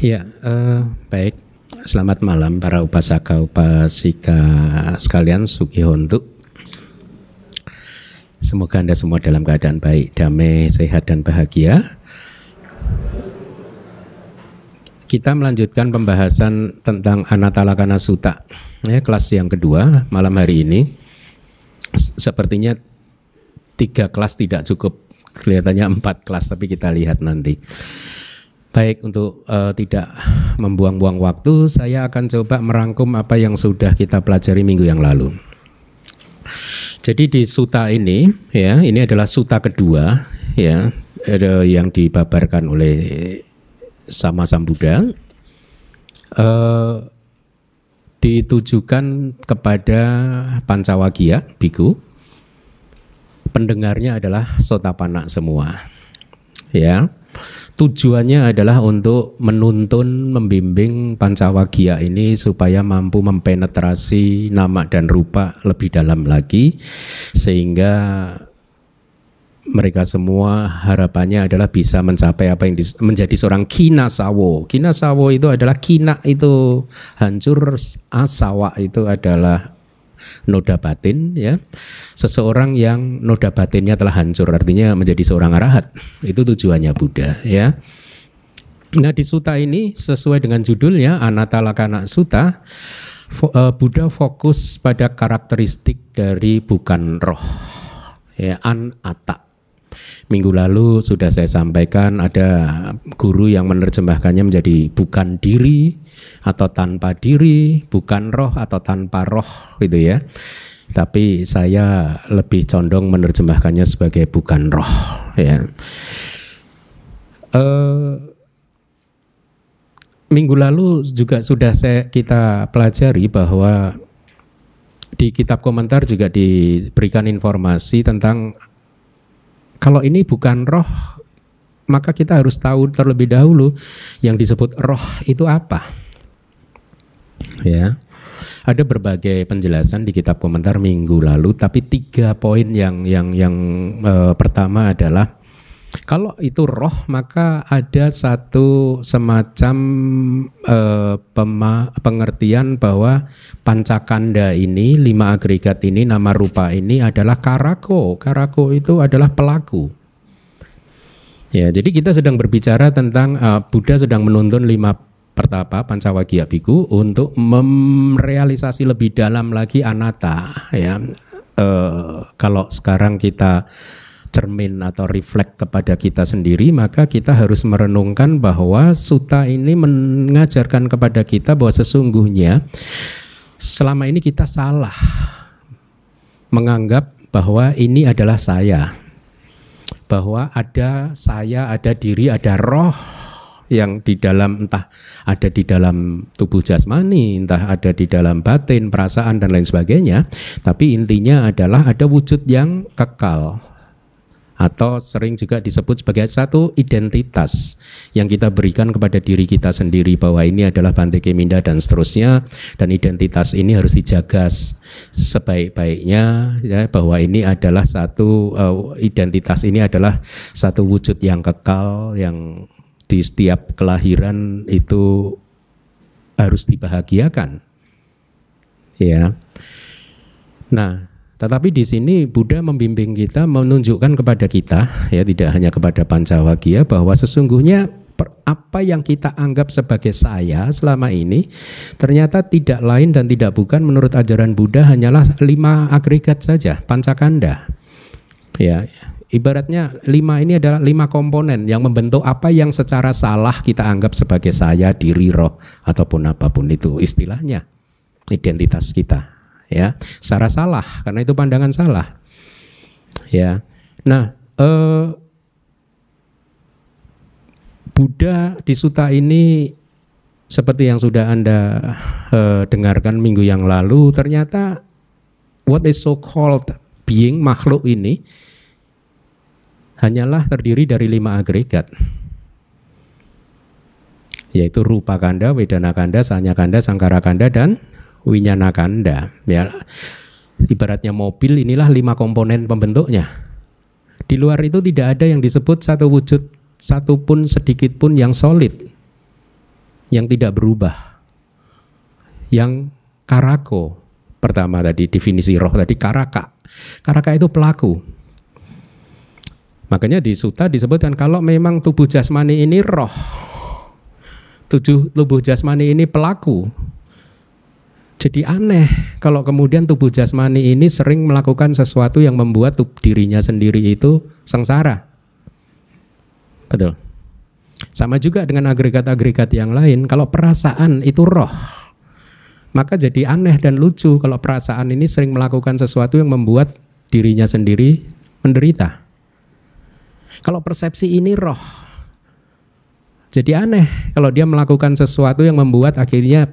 Ya, baik. Selamat malam para upasaka upasika sekalian, Sugihontu. Semoga Anda semua dalam keadaan baik, damai, sehat dan bahagia. Kita melanjutkan pembahasan tentang Anatalakana Sutta, ya, kelas yang kedua malam hari ini. Sepertinya 3 kelas tidak cukup, kelihatannya 4 kelas, tapi kita lihat nanti. Baik, untuk tidak membuang-buang waktu, saya akan coba merangkum apa yang sudah kita pelajari minggu yang lalu. Jadi di sutta ini, ya, ini adalah sutta kedua, ya, yang dibabarkan oleh Sama Sambuddha, ditujukan kepada Pancawagya Bhikkhu. Pendengarnya adalah Sotapanna semua, ya. Tujuannya adalah untuk menuntun, membimbing Pancawagya ini supaya mampu mempenetrasi nama dan rupa lebih dalam lagi, sehingga mereka semua harapannya adalah bisa mencapai apa yang menjadi seorang kinasawa. Kinasawa itu adalah kina itu hancur, asawa itu adalah noda batin, ya. Seseorang yang noda batinnya telah hancur, artinya menjadi seorang arahat. Itu tujuannya Buddha, ya. Nah, di sutta ini sesuai dengan judulnya Anatalakana Sutta, Buddha fokus pada karakteristik dari bukan roh, ya, anatta. Minggu lalu sudah saya sampaikan, ada guru yang menerjemahkannya menjadi bukan diri atau tanpa diri, bukan roh atau tanpa roh, gitu ya. Tapi saya lebih condong menerjemahkannya sebagai bukan roh, ya. Minggu lalu juga sudah kita pelajari bahwa di kitab komentar juga diberikan informasi tentang kalau ini bukan roh, maka kita harus tahu terlebih dahulu yang disebut roh itu apa. Ya, ada berbagai penjelasan di kitab komentar minggu lalu, tapi 3 poin yang pertama adalah kalau itu roh, maka ada satu semacam pengertian bahwa pancakanda ini, 5 agregat ini, nama rupa ini adalah karako. Karako itu adalah pelaku. Ya, jadi kita sedang berbicara tentang Buddha sedang menuntun 5 pertapa Pancawagya Bhikkhu untuk merealisasi lebih dalam lagi anatta. Ya, kalau sekarang kita cermin atau refleks kepada kita sendiri, maka kita harus merenungkan bahwa sutta ini mengajarkan kepada kita bahwa sesungguhnya selama ini kita salah menganggap bahwa ini adalah saya, bahwa ada saya, ada diri, ada roh yang di dalam, entah ada di dalam tubuh jasmani, entah ada di dalam batin, perasaan dan lain sebagainya. Tapi intinya adalah ada wujud yang kekal, atau sering juga disebut sebagai satu identitas yang kita berikan kepada diri kita sendiri, bahwa ini adalah Bhante Keminda dan seterusnya, dan identitas ini harus dijaga sebaik-baiknya, ya, bahwa ini adalah satu identitas ini adalah satu wujud yang kekal yang di setiap kelahiran itu harus dibahagiakan, ya. Nah, tetapi di sini Buddha membimbing kita, menunjukkan kepada kita, ya, tidak hanya kepada Pancawagya, bahwa sesungguhnya apa yang kita anggap sebagai saya selama ini ternyata tidak lain dan tidak bukan menurut ajaran Buddha hanyalah 5 agregat saja, pancakanda. Ya, ibaratnya 5 ini adalah 5 komponen yang membentuk apa yang secara salah kita anggap sebagai saya, diri, roh, ataupun apapun itu istilahnya, identitas kita. Ya, secara salah, karena itu pandangan salah. Ya, nah, Buddha di sutta ini seperti yang sudah Anda dengarkan minggu yang lalu, ternyata what is so called being, makhluk ini hanyalah terdiri dari 5 agregat, yaitu rupa kanda, wedana kanda, sanya kanda, sangkara kanda, dan winyana kanda. Ya, ibaratnya mobil, inilah 5 komponen pembentuknya. Di luar itu tidak ada yang disebut satu wujud satupun sedikit pun yang solid. yang tidak berubah, yang karako. Pertama tadi definisi roh tadi karaka. Karaka itu pelaku. Makanya di sutta disebutkan kalau memang tubuh jasmani ini roh, tubuh jasmani ini pelaku. Jadi aneh kalau kemudian tubuh jasmani ini sering melakukan sesuatu yang membuat dirinya sendiri itu sengsara. Betul. Sama juga dengan agregat-agregat yang lain. Kalau perasaan itu roh, maka jadi aneh dan lucu kalau perasaan ini sering melakukan sesuatu yang membuat dirinya sendiri menderita. Kalau persepsi ini roh, jadi aneh kalau dia melakukan sesuatu yang membuat akhirnya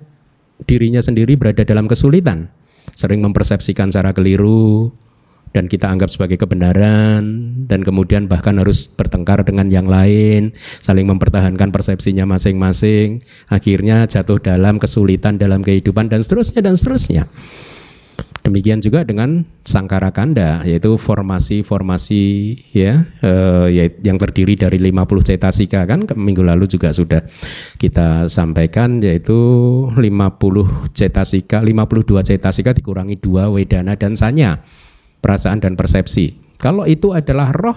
dirinya sendiri berada dalam kesulitan, sering mempersepsikan secara keliru dan kita anggap sebagai kebenaran, dan kemudian bahkan harus bertengkar dengan yang lain, saling mempertahankan persepsinya masing-masing, akhirnya jatuh dalam kesulitan dalam kehidupan dan seterusnya dan seterusnya. Demikian juga dengan sangkara kanda, yaitu formasi-formasi yang terdiri dari 50 cetasika, kan minggu lalu juga sudah kita sampaikan, yaitu 52 cetasika dikurangi 2 wedana dan sanya, perasaan dan persepsi. Kalau itu adalah roh,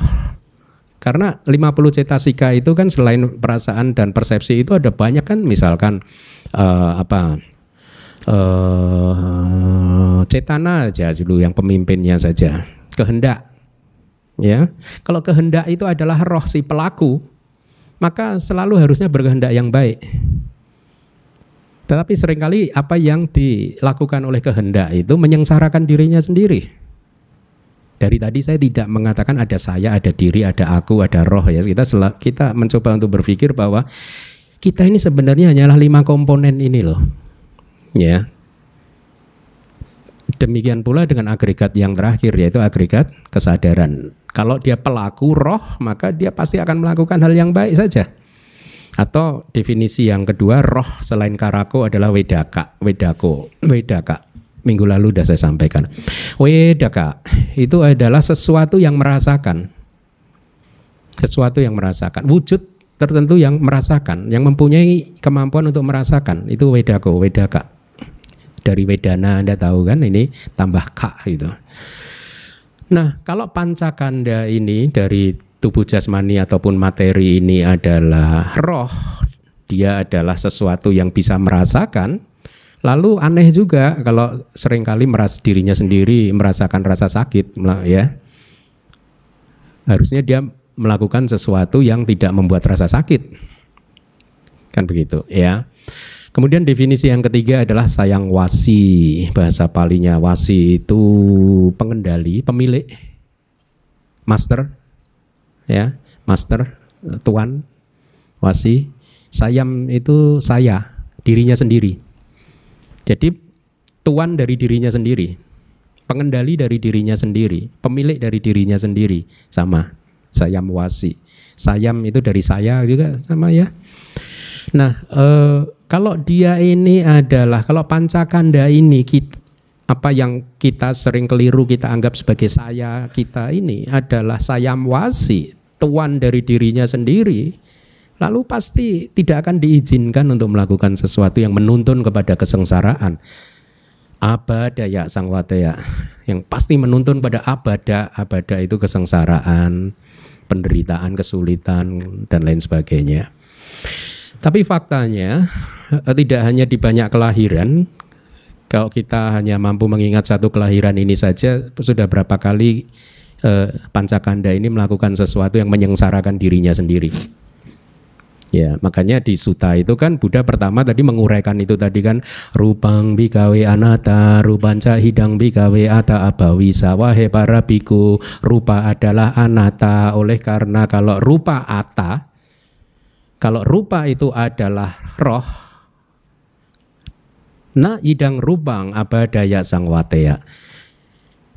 karena 50 cetasika itu kan selain perasaan dan persepsi itu ada banyak kan, misalkan cetana aja dulu yang pemimpinnya saja, kehendak. Ya, kalau kehendak itu adalah roh si pelaku, maka selalu harusnya berkehendak yang baik. Tetapi seringkali apa yang dilakukan oleh kehendak itu menyengsarakan dirinya sendiri. Dari tadi saya tidak mengatakan ada saya, ada diri, ada aku, ada roh ya. Kita mencoba untuk berpikir bahwa kita ini sebenarnya hanyalah 5 komponen ini loh. Ya. Demikian pula dengan agregat yang terakhir, yaitu agregat kesadaran. Kalau dia pelaku roh, maka dia pasti akan melakukan hal yang baik saja. Atau definisi yang kedua, roh selain karako adalah wedaka. Minggu lalu sudah saya sampaikan. Wedaka itu adalah sesuatu yang merasakan. Sesuatu yang merasakan. Wujud tertentu yang merasakan, yang mempunyai kemampuan untuk merasakan. Itu wedaka. Dari wedana Anda tahu kan, ini tambah ka gitu. Nah, kalau pancakanda ini dari tubuh jasmani ataupun materi ini adalah roh, dia adalah sesuatu yang bisa merasakan. Lalu aneh juga kalau seringkali dirinya sendiri merasakan rasa sakit, ya. Harusnya dia melakukan sesuatu yang tidak membuat rasa sakit. Kan begitu, ya. Kemudian definisi yang ketiga adalah sayang wasi. Bahasa Palinya wasi itu pengendali, pemilik, master, ya, master, tuan, wasi. Sayam itu saya, dirinya sendiri. Jadi tuan dari dirinya sendiri, pengendali dari dirinya sendiri, pemilik dari dirinya sendiri, sama. Sayam wasi. Sayam itu dari saya juga sama ya. Nah, kalau dia ini adalah, kalau pancakanda ini apa yang kita sering keliru kita anggap sebagai saya, kita ini adalah sayam wasi, tuan dari dirinya sendiri, lalu pasti tidak akan diizinkan untuk melakukan sesuatu yang menuntun kepada kesengsaraan. Abadaya sangwataya, yang pasti menuntun pada abada itu kesengsaraan, penderitaan, kesulitan dan lain sebagainya. Tapi faktanya tidak hanya di banyak kelahiran. Kalau kita hanya mampu mengingat satu kelahiran ini saja, sudah berapa kali pancakanda ini melakukan sesuatu yang menyengsarakan dirinya sendiri. Ya, makanya di sutta itu kan Buddha pertama tadi menguraikan itu tadi kan, rupang bikawe anatta, rupanca hidang bikawe ata abawisa. Wahai para biku, rupa adalah anatta. Oleh karena kalau rupa ata, kalau rupa itu adalah roh, na idang rupang abadaya sangwateya,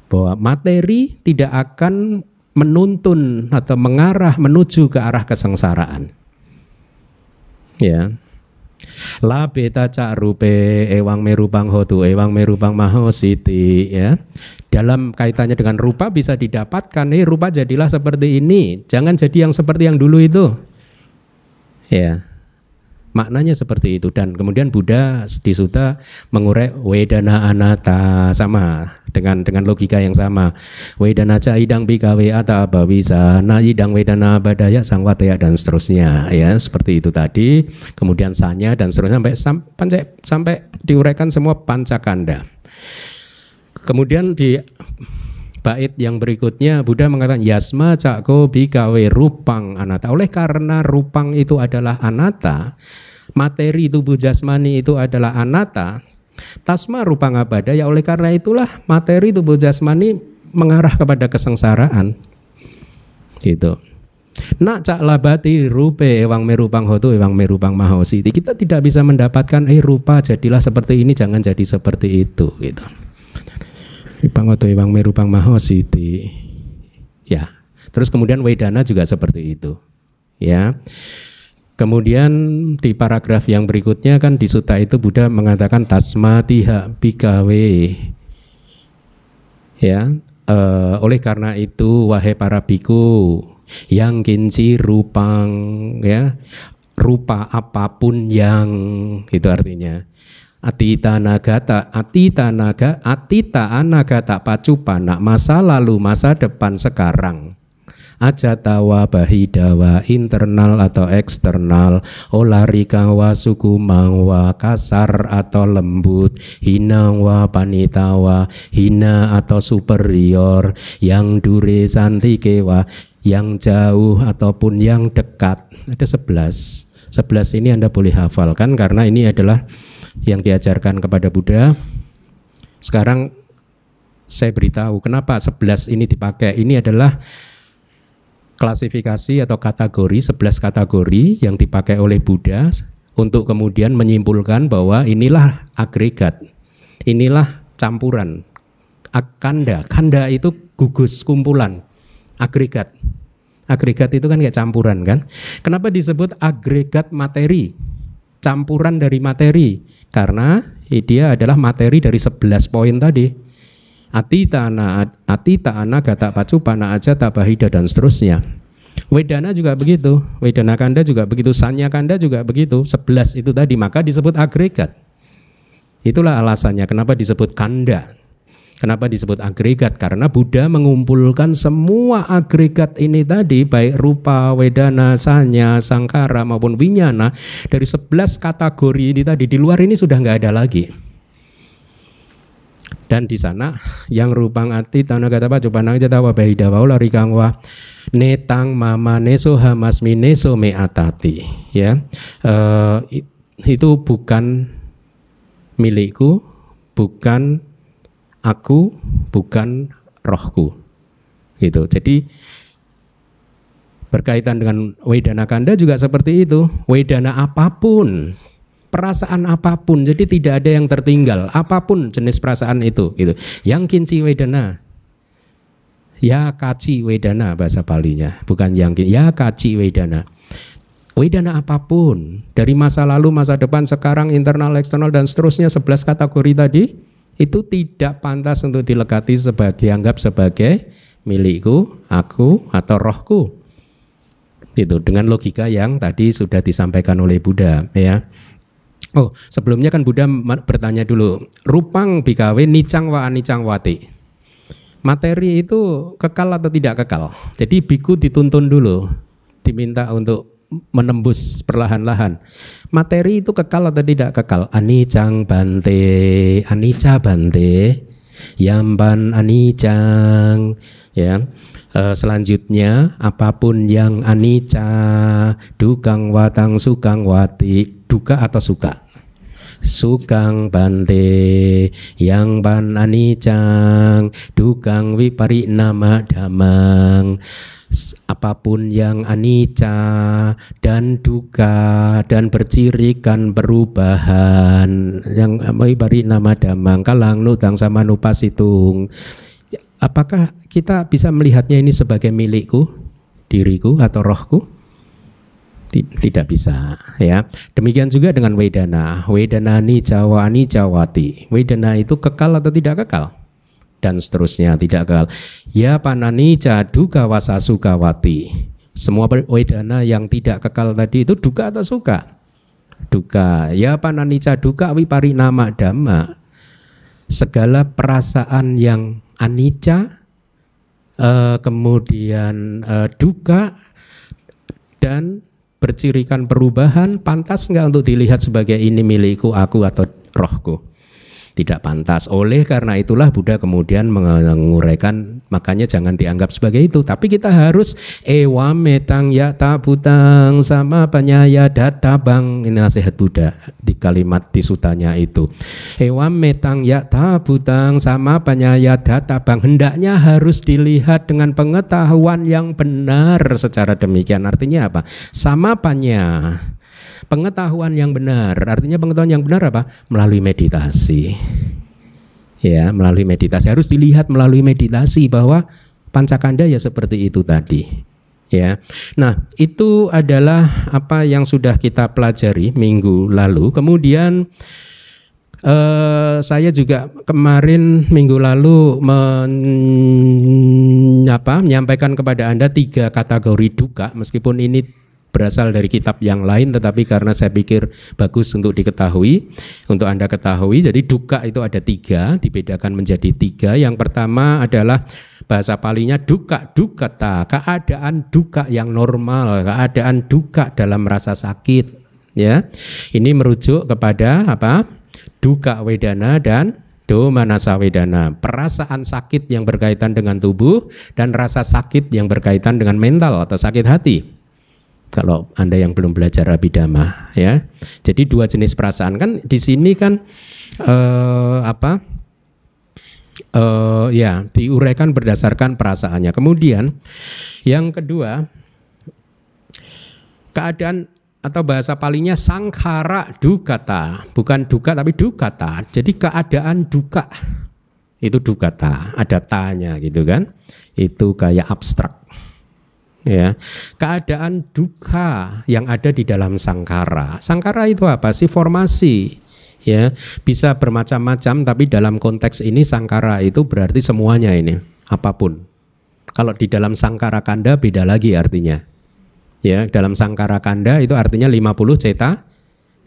bahwa materi tidak akan menuntun atau mengarah menuju ke arah kesengsaraan. Ya. La beta ca rupe ewang merupang hotu ewang merupang mahositi, ya. Dalam kaitannya dengan rupa bisa didapatkan, rupa jadilah seperti ini, jangan jadi yang seperti yang dulu itu. Ya. Maknanya seperti itu. Dan kemudian Buddha di Sutta mengurai Wedana Anatta, sama dengan logika yang sama. Wedana ca idang bikawe ata abawisa na idang wedana badaya sangwataya dan seterusnya, ya seperti itu tadi. Kemudian sanya dan seterusnya sampai diuraikan semua pancakanda. Kemudian di bait yang berikutnya Buddha mengatakan yasma cakko bikawe rupang anatta. Oleh karena rupang itu adalah anatta, materi tubuh jasmani itu adalah anatta, tasma rupang abadaya. Oleh karena itulah materi tubuh jasmani mengarah kepada kesengsaraan. Gitu. Nak cak labati rupe ewang merupang hotu ewang merupang mahositi. Kita tidak bisa mendapatkan rupa jadilah seperti ini, jangan jadi seperti itu, gitu. Pangoto Iwang Merupang Mahositi. Ya. Terus kemudian Wedana juga seperti itu. Ya. Kemudian di paragraf yang berikutnya kan di sutta itu Buddha mengatakan tasmatiha bikawe. Ya. Oleh karena itu wahai para biku yang kinci rupang, ya. Rupa apapun yang, itu artinya. Atita anagata pacupana, masa lalu, masa depan, sekarang. Ajatawa bahidawa, internal atau eksternal, olarikawa sukumangwa, kasar atau lembut, hinawa panitawa, hina atau superior, yang dure santikewa, yang jauh ataupun yang dekat. Ada 11. 11 ini Anda boleh hafalkan karena ini adalah yang diajarkan kepada Buddha. Sekarang saya beritahu kenapa 11 ini dipakai. Ini adalah klasifikasi atau kategori, 11 kategori yang dipakai oleh Buddha untuk kemudian menyimpulkan bahwa inilah agregat, inilah campuran. Kanda itu gugus, kumpulan. Agregat itu kan kayak campuran kan. Kenapa disebut agregat materi? Campuran dari materi, karena dia adalah materi dari 11 poin tadi. Atita anagata pacupana ajata bahida dan seterusnya. Wedana juga begitu, Wedana kanda juga begitu, Sanya kanda juga begitu. 11 itu tadi, maka disebut agregat. Itulah alasannya kenapa disebut kanda. Kenapa disebut agregat? Karena Buddha mengumpulkan semua agregat ini tadi, baik rupa, wedana, sanya, sangkara maupun winyana, dari 11 kategori ini tadi. Di luar ini sudah nggak ada lagi. Dan di sana yang rupang ati tanah kata pak coba nang jatawa bahidawa larikangwa netang mama neso hamasmi neso me atati, ya. Itu bukan milikku, bukan aku, bukan rohku, gitu. Jadi berkaitan dengan wedana kanda juga seperti itu. Wedana apapun, perasaan apapun, jadi tidak ada yang tertinggal. Apapun jenis perasaan itu, gitu. Yang kinci wedana, ya kaci wedana bahasa Palinya, bukan yang ya kaci wedana. Wedana apapun, dari masa lalu, masa depan, sekarang, internal, eksternal dan seterusnya, 11 kategori tadi. Itu tidak pantas untuk dilekati dianggap sebagai milikku, aku atau rohku. Itu dengan logika yang tadi sudah disampaikan oleh Buddha, ya. Oh, sebelumnya kan Buddha bertanya dulu, rupang bikawe nicang wa anicang wati. Materi itu kekal atau tidak kekal? Jadi biku dituntun dulu, diminta untuk menembus perlahan-lahan. Materi itu kekal atau tidak kekal? Anicang bante, anicca bante, yamban anicang, ya. Selanjutnya apapun yang anicca, dukang watang sukang wati, duka atau suka. Sukang bante, yang ban anicang, dukang viparinama damang. Apapun yang anicca dan duka dan bercirikan perubahan, yang viparinama damang, kalang nutang sama nupasitung. Apakah kita bisa melihatnya ini sebagai milikku, diriku atau rohku? Tidak bisa, ya. Demikian juga dengan wedana. Wedana anicca wa anicca wati. Wedana itu kekal atau tidak kekal? Dan seterusnya, tidak kekal. Ya pananicca duka wasa suka wati. Semua wedana yang tidak kekal tadi itu duka atau suka? duka. Ya pananica duka wiparinama dhamma. Segala perasaan yang anicca, kemudian duka dan bercirikan perubahan, pantas nggak untuk dilihat sebagai ini milikku, aku atau rohku? Tidak pantas. Oleh karena itulah Buddha kemudian menguraikan, makanya jangan dianggap sebagai itu. Tapi kita harus ewa metang yata butang sama panyaya data bang. Ini nasihat Buddha di kalimat di sutanya itu. Ewa metang yata butang sama panyaya data bang. Hendaknya harus dilihat dengan pengetahuan yang benar secara demikian. Artinya apa? Sama panya. Pengetahuan yang benar, artinya pengetahuan yang benar apa? Melalui meditasi. Ya, melalui meditasi, harus dilihat melalui meditasi bahwa pancakanda ya seperti itu tadi. Ya. Nah, itu adalah apa yang sudah kita pelajari minggu lalu. Kemudian saya juga kemarin minggu lalu menyampaikan kepada Anda 3 kategori duka, meskipun ini berasal dari kitab yang lain, tetapi karena saya pikir bagus untuk diketahui, untuk Anda ketahui. Jadi duka itu ada 3, dibedakan menjadi 3. Yang pertama adalah bahasa Palinya duka, dukata, keadaan duka yang normal, keadaan duka dalam rasa sakit. Ya, ini merujuk kepada apa? Duka wedana dan domanasa wedana, perasaan sakit yang berkaitan dengan tubuh dan rasa sakit yang berkaitan dengan mental atau sakit hati. Kalau Anda yang belum belajar Abhidhamma, ya. Jadi 2 jenis perasaan kan di sini kan ya diuraikan berdasarkan perasaannya. Kemudian yang kedua, keadaan atau bahasa Palinya sangkhara dukata, bukan duka tapi dukata. Jadi keadaan duka itu dukata, ada tanya gitu kan? Itu kayak abstrak. Ya, keadaan duka yang ada di dalam sangkara. Sangkara itu apa sih? Formasi. Ya, bisa bermacam-macam, tapi dalam konteks ini sangkara itu berarti semuanya ini, apapun. Kalau di dalam sangkara kanda beda lagi artinya. Ya, dalam sangkara kanda itu artinya 50 ceta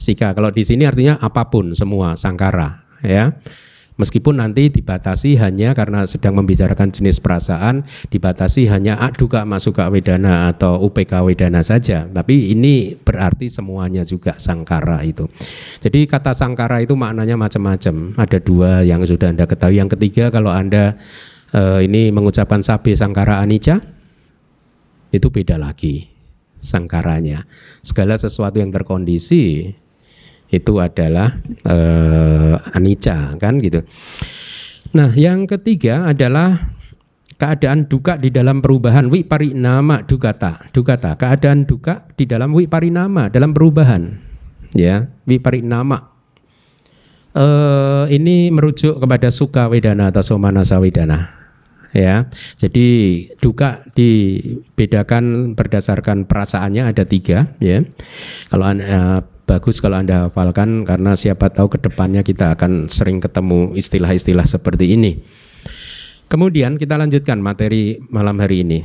sika. Kalau di sini artinya apapun, semua sangkara, ya. Meskipun nanti dibatasi hanya karena sedang membicarakan jenis perasaan, dibatasi hanya duka masuka wedana atau UPK wedana saja. Tapi ini berarti semuanya juga sangkara itu. Jadi kata sangkara itu maknanya macam-macam. Ada 2 yang sudah Anda ketahui. Yang ketiga, kalau Anda ini mengucapkan sabe sangkara anicca, itu beda lagi sangkaranya. Segala sesuatu yang terkondisi itu adalah anicca kan gitu. Nah, yang ketiga adalah keadaan duka di dalam perubahan, wiparinama dukata. Dukata, keadaan duka di dalam wiparinama, dalam perubahan. Ya, wiparinama. Ini merujuk kepada sukha wedana atau somanasa wedana. Ya, jadi duka dibedakan berdasarkan perasaannya ada 3. Ya, kalau bagus kalau Anda hafalkan, karena siapa tahu ke depannya kita akan sering ketemu istilah-istilah seperti ini. Kemudian kita lanjutkan materi malam hari ini.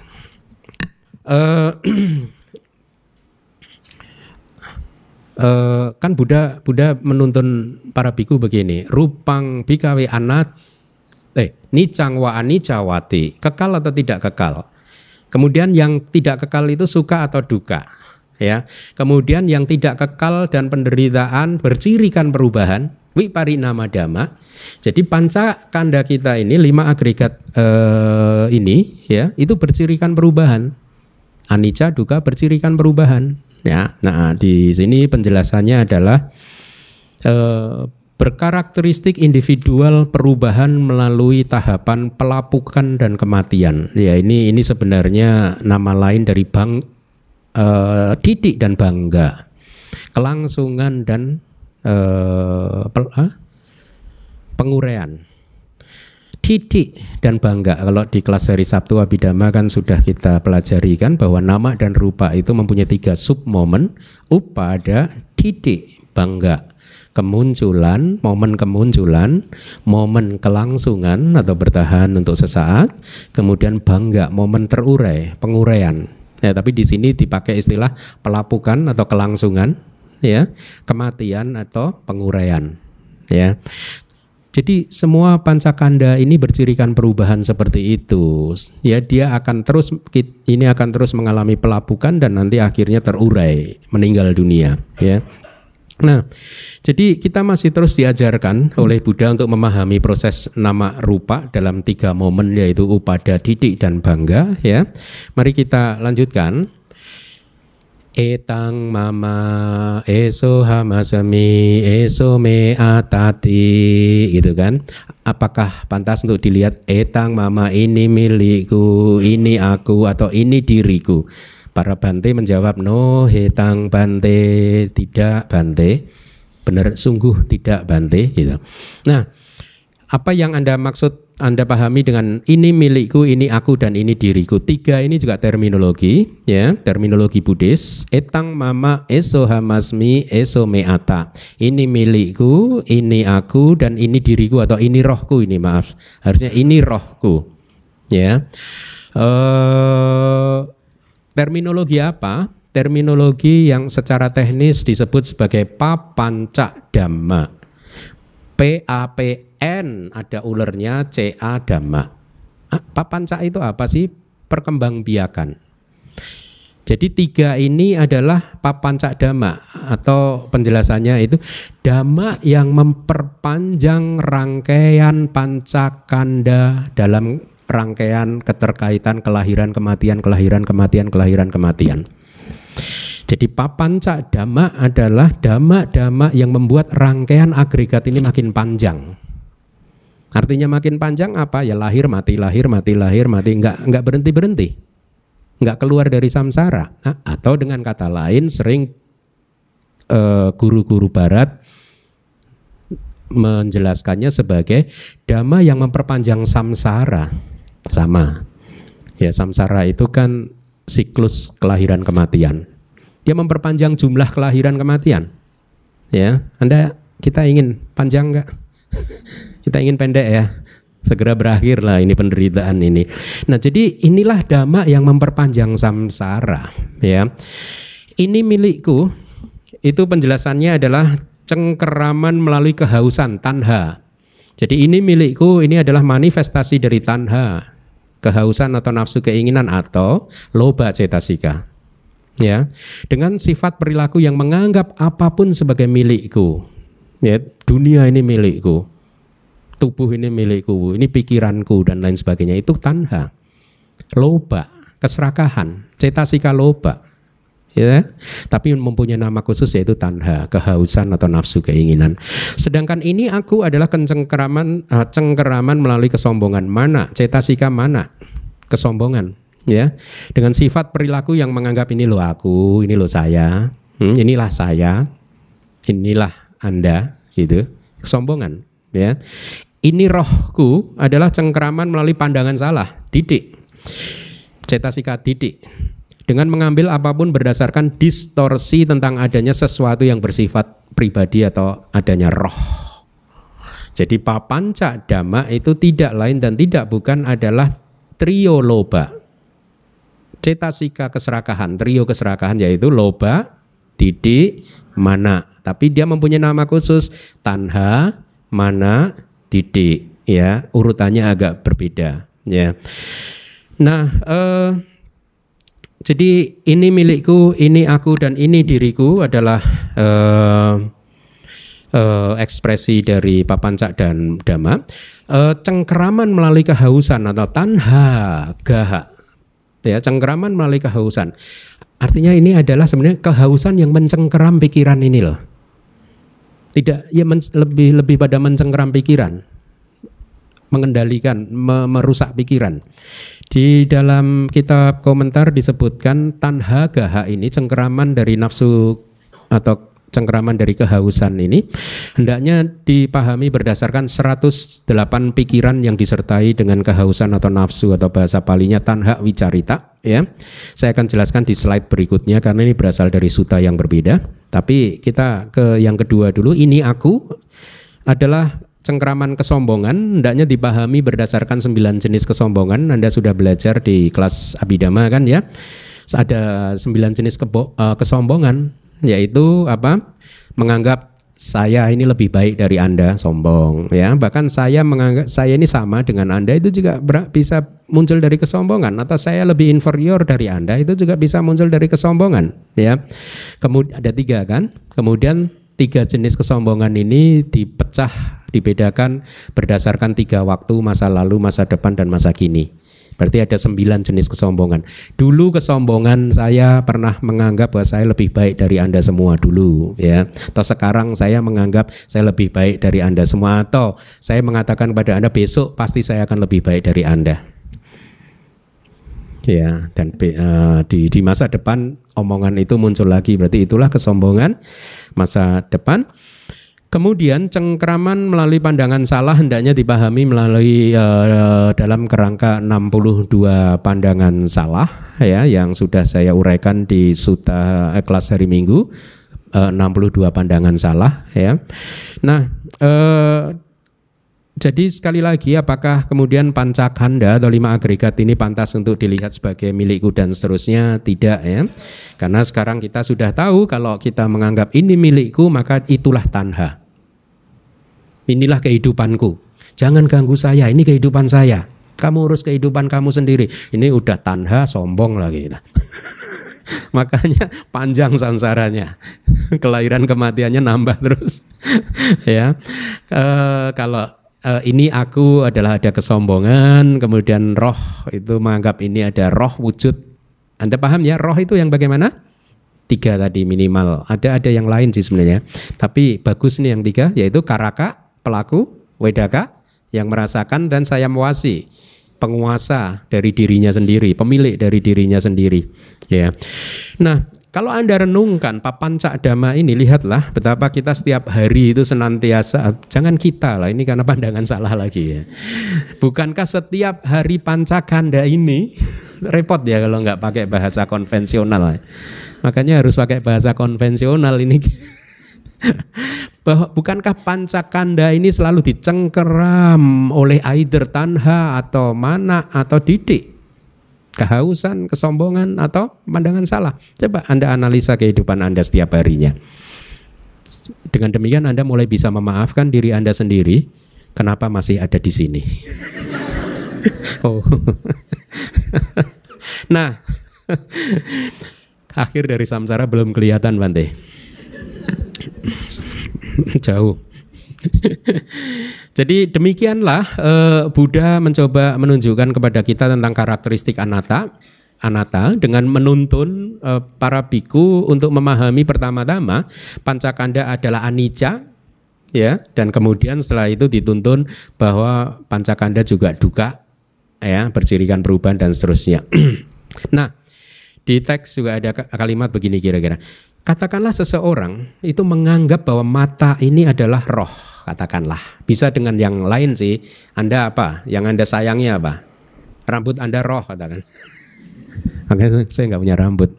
Kan Buddha menuntun para biku begini, rupang bikawe anat nicang wa anicawati, kekal atau tidak kekal. Kemudian yang tidak kekal itu suka atau duka. Ya, kemudian yang tidak kekal dan penderitaan bercirikan perubahan, wiparinama dhamma. Jadi pancakanda kita ini 5 agregat ini ya, itu bercirikan perubahan. Anicca, duka bercirikan perubahan. Ya, nah di sini penjelasannya adalah berkarakteristik individual perubahan melalui tahapan pelapukan dan kematian. Ya, ini sebenarnya nama lain dari didik dan bangga, kelangsungan dan penguraian. Didik dan bangga, kalau di kelas hari Sabtu Abhidhamma kan sudah kita pelajari kan bahwa nama dan rupa itu mempunyai 3 submomen, upada, didik, bangga. Kemunculan, momen kemunculan, momen kelangsungan atau bertahan untuk sesaat, kemudian bangga, momen terurai, penguraian. Ya, tapi di sini dipakai istilah pelapukan atau kelangsungan, ya, kematian atau penguraian, ya. Jadi semua pancakanda ini bercirikan perubahan seperti itu. Ya, dia akan terus mengalami pelapukan dan nanti akhirnya terurai, meninggal dunia, ya. Nah, jadi kita masih terus diajarkan oleh Buddha untuk memahami proses nama rupa dalam 3 momen, yaitu upada, didik, dan bangga, ya. Mari kita lanjutkan. Etang mama eso hamasami eso me atati, gitu kan. Apakah pantas untuk dilihat etang mama ini milikku, ini aku, atau ini diriku? Para Bante menjawab, no hetang Bante, tidak Bante, benar sungguh tidak Bante, gitu. Nah, apa yang Anda pahami dengan ini milikku, ini aku, dan ini diriku? 3 ini juga terminologi, ya, terminologi Buddhis. Etang mama eso hamasmi eso meata. Ini milikku, ini aku, dan ini diriku, atau ini rohku. Ini maaf, harusnya ini rohku, ya. Terminologi apa? Terminologi yang secara teknis disebut sebagai papanca dhamma. PAPN ada ulernya, CA dhamma. Papanca itu apa sih? Perkembangbiakan. Jadi 3 ini adalah papanca dhamma, atau penjelasannya itu dhamma yang memperpanjang rangkaian pancakanda dalam rangkaian keterkaitan kelahiran kematian, kelahiran kematian, kelahiran kematian. Jadi papanca dhamma adalah dhamma-dhamma yang membuat rangkaian agregat ini makin panjang. Artinya makin panjang apa? Ya lahir mati, lahir mati, lahir mati, enggak berhenti-berhenti. Enggak keluar dari samsara. Atau dengan kata lain, sering guru-guru barat menjelaskannya sebagai dhamma yang memperpanjang samsara. Sama. Ya, samsara itu kan siklus kelahiran kematian. Dia memperpanjang jumlah kelahiran kematian. Ya, kita ingin panjang enggak? Kita ingin pendek ya. Segera berakhir lah ini penderitaan ini. Nah, jadi inilah dhamma yang memperpanjang samsara, ya. Ini milikku, itu penjelasannya adalah cengkeraman melalui kehausan, tanha. Jadi ini milikku, ini adalah manifestasi dari tanha, kehausan atau nafsu keinginan, atau loba cetasika. Ya, dengan sifat perilaku yang menganggap apapun sebagai milikku. Ya, dunia ini milikku, tubuh ini milikku, ini pikiranku, dan lain sebagainya. Itu tanha, loba, keserakahan, cetasika loba, ya. Tapi mempunyai nama khusus yaitu tanha, kehausan atau nafsu keinginan. Sedangkan ini aku adalah cengkeraman melalui kesombongan, mana, cetasika mana, kesombongan, ya. Dengan sifat perilaku yang menganggap ini loh aku, ini loh saya, inilah saya, inilah Anda, gitu. Kesombongan, ya. Ini rohku adalah cengkeraman melalui pandangan salah, didik, cetasika didik, dengan mengambil apapun berdasarkan distorsi tentang adanya sesuatu yang bersifat pribadi atau adanya roh. Jadi papanca dhamma itu tidak lain dan tidak bukan adalah trio loba, cetasika keserakahan, trio keserakahan, yaitu loba, didik, mana. Tapi dia mempunyai nama khusus, tanha, mana, didik, ya. Urutannya agak berbeda, ya. Nah, jadi ini milikku, ini aku, dan ini diriku adalah ekspresi dari papanca dan dhamma. Cengkeraman melalui kehausan atau tanha gaha, ya, cengkeraman melalui kehausan. Artinya ini adalah sebenarnya kehausan yang mencengkeram pikiran ini loh. Tidak, ya lebih pada mencengkeram pikiran, mengendalikan, merusak pikiran. Di dalam kitab komentar disebutkan tanha gaha ini, cengkeraman dari nafsu atau cengkeraman dari kehausan ini hendaknya dipahami berdasarkan 108 pikiran yang disertai dengan kehausan atau nafsu, atau bahasa palinya tanha wicarita, ya. Saya akan jelaskan di slide berikutnya karena ini berasal dari sutta yang berbeda. Tapi kita ke yang kedua dulu. Ini aku adalah cengkeraman kesombongan, hendaknya dipahami berdasarkan 9 jenis kesombongan. Anda sudah belajar di kelas Abhidhamma kan, ya. Ada 9 jenis kesombongan, yaitu apa? Menganggap saya ini lebih baik dari Anda, sombong ya. Bahkan saya menganggap saya ini sama dengan Anda, itu juga bisa muncul dari kesombongan. Atau saya lebih inferior dari Anda, itu juga bisa muncul dari kesombongan ya. Kemudian ada 3 kan. Kemudian 3 jenis kesombongan ini dibedakan berdasarkan 3 waktu, masa lalu, masa depan, dan masa kini. Berarti ada 9 jenis kesombongan. Dulu kesombongan saya pernah menganggap bahwa saya lebih baik dari Anda semua dulu ya. Atau sekarang saya menganggap saya lebih baik dari Anda semua. Atau saya mengatakan kepada Anda besok pasti saya akan lebih baik dari Anda. Ya, dan di masa depan omongan itu muncul lagi. Berarti itulah kesombongan masa depan. Kemudian cengkraman melalui pandangan salah hendaknya dipahami melalui dalam kerangka 62 pandangan salah ya, yang sudah saya uraikan di Sutta kelas hari Minggu, 62 pandangan salah ya. Nah, jadi sekali lagi, apakah kemudian pancakanda atau 5 agregat ini pantas untuk dilihat sebagai milikku dan seterusnya? Tidak ya. Karena sekarang kita sudah tahu kalau kita menganggap ini milikku, maka itulah tanha. Inilah kehidupanku. Jangan ganggu saya, ini kehidupan saya. Kamu urus kehidupan kamu sendiri. Ini udah tanha, sombong lagi. Makanya panjang samsaranya. Kelahiran kematiannya nambah terus. Ya. Kalau ini aku adalah ada kesombongan, kemudian roh itu menganggap ini ada roh wujud. Anda paham ya, roh itu yang bagaimana? 3 tadi minimal. Ada yang lain sih sebenarnya. Tapi bagus nih yang 3, yaitu karaka, pelaku, wedaka, yang merasakan, dan saya mewasi, penguasa dari dirinya sendiri, pemilik dari dirinya sendiri. Ya. Nah, kalau Anda renungkan papanca dhamma ini, lihatlah betapa kita setiap hari itu senantiasa, jangan kita lah, ini karena pandangan salah lagi ya. Bukankah setiap hari pancakanda ini, repot ya kalau nggak pakai bahasa konvensional. Makanya harus pakai bahasa konvensional ini. Bahwa bukankah pancakanda ini selalu dicengkeram oleh either tanha atau mana atau didik, kehausan, kesombongan, atau pandangan salah? Coba Anda analisa kehidupan Anda setiap harinya. Dengan demikian Anda mulai bisa memaafkan diri Anda sendiri. Kenapa masih ada di sini? Oh. Nah, akhir dari samsara belum kelihatan, Bante. Jauh. Jadi demikianlah Buddha mencoba menunjukkan kepada kita tentang karakteristik anatta dengan menuntun para biku untuk memahami pertama-tama pancakanda adalah anicca ya, dan kemudian setelah itu dituntun bahwa pancakanda juga dukkha ya, bercirikan perubahan dan seterusnya. Nah, di teks juga ada kalimat begini kira-kira. Katakanlah seseorang itu menganggap bahwa mata ini adalah roh, katakanlah. Bisa dengan yang lain sih. Anda apa? Yang Anda sayangi apa? Rambut Anda roh, katakan. Oke, saya nggak punya rambut.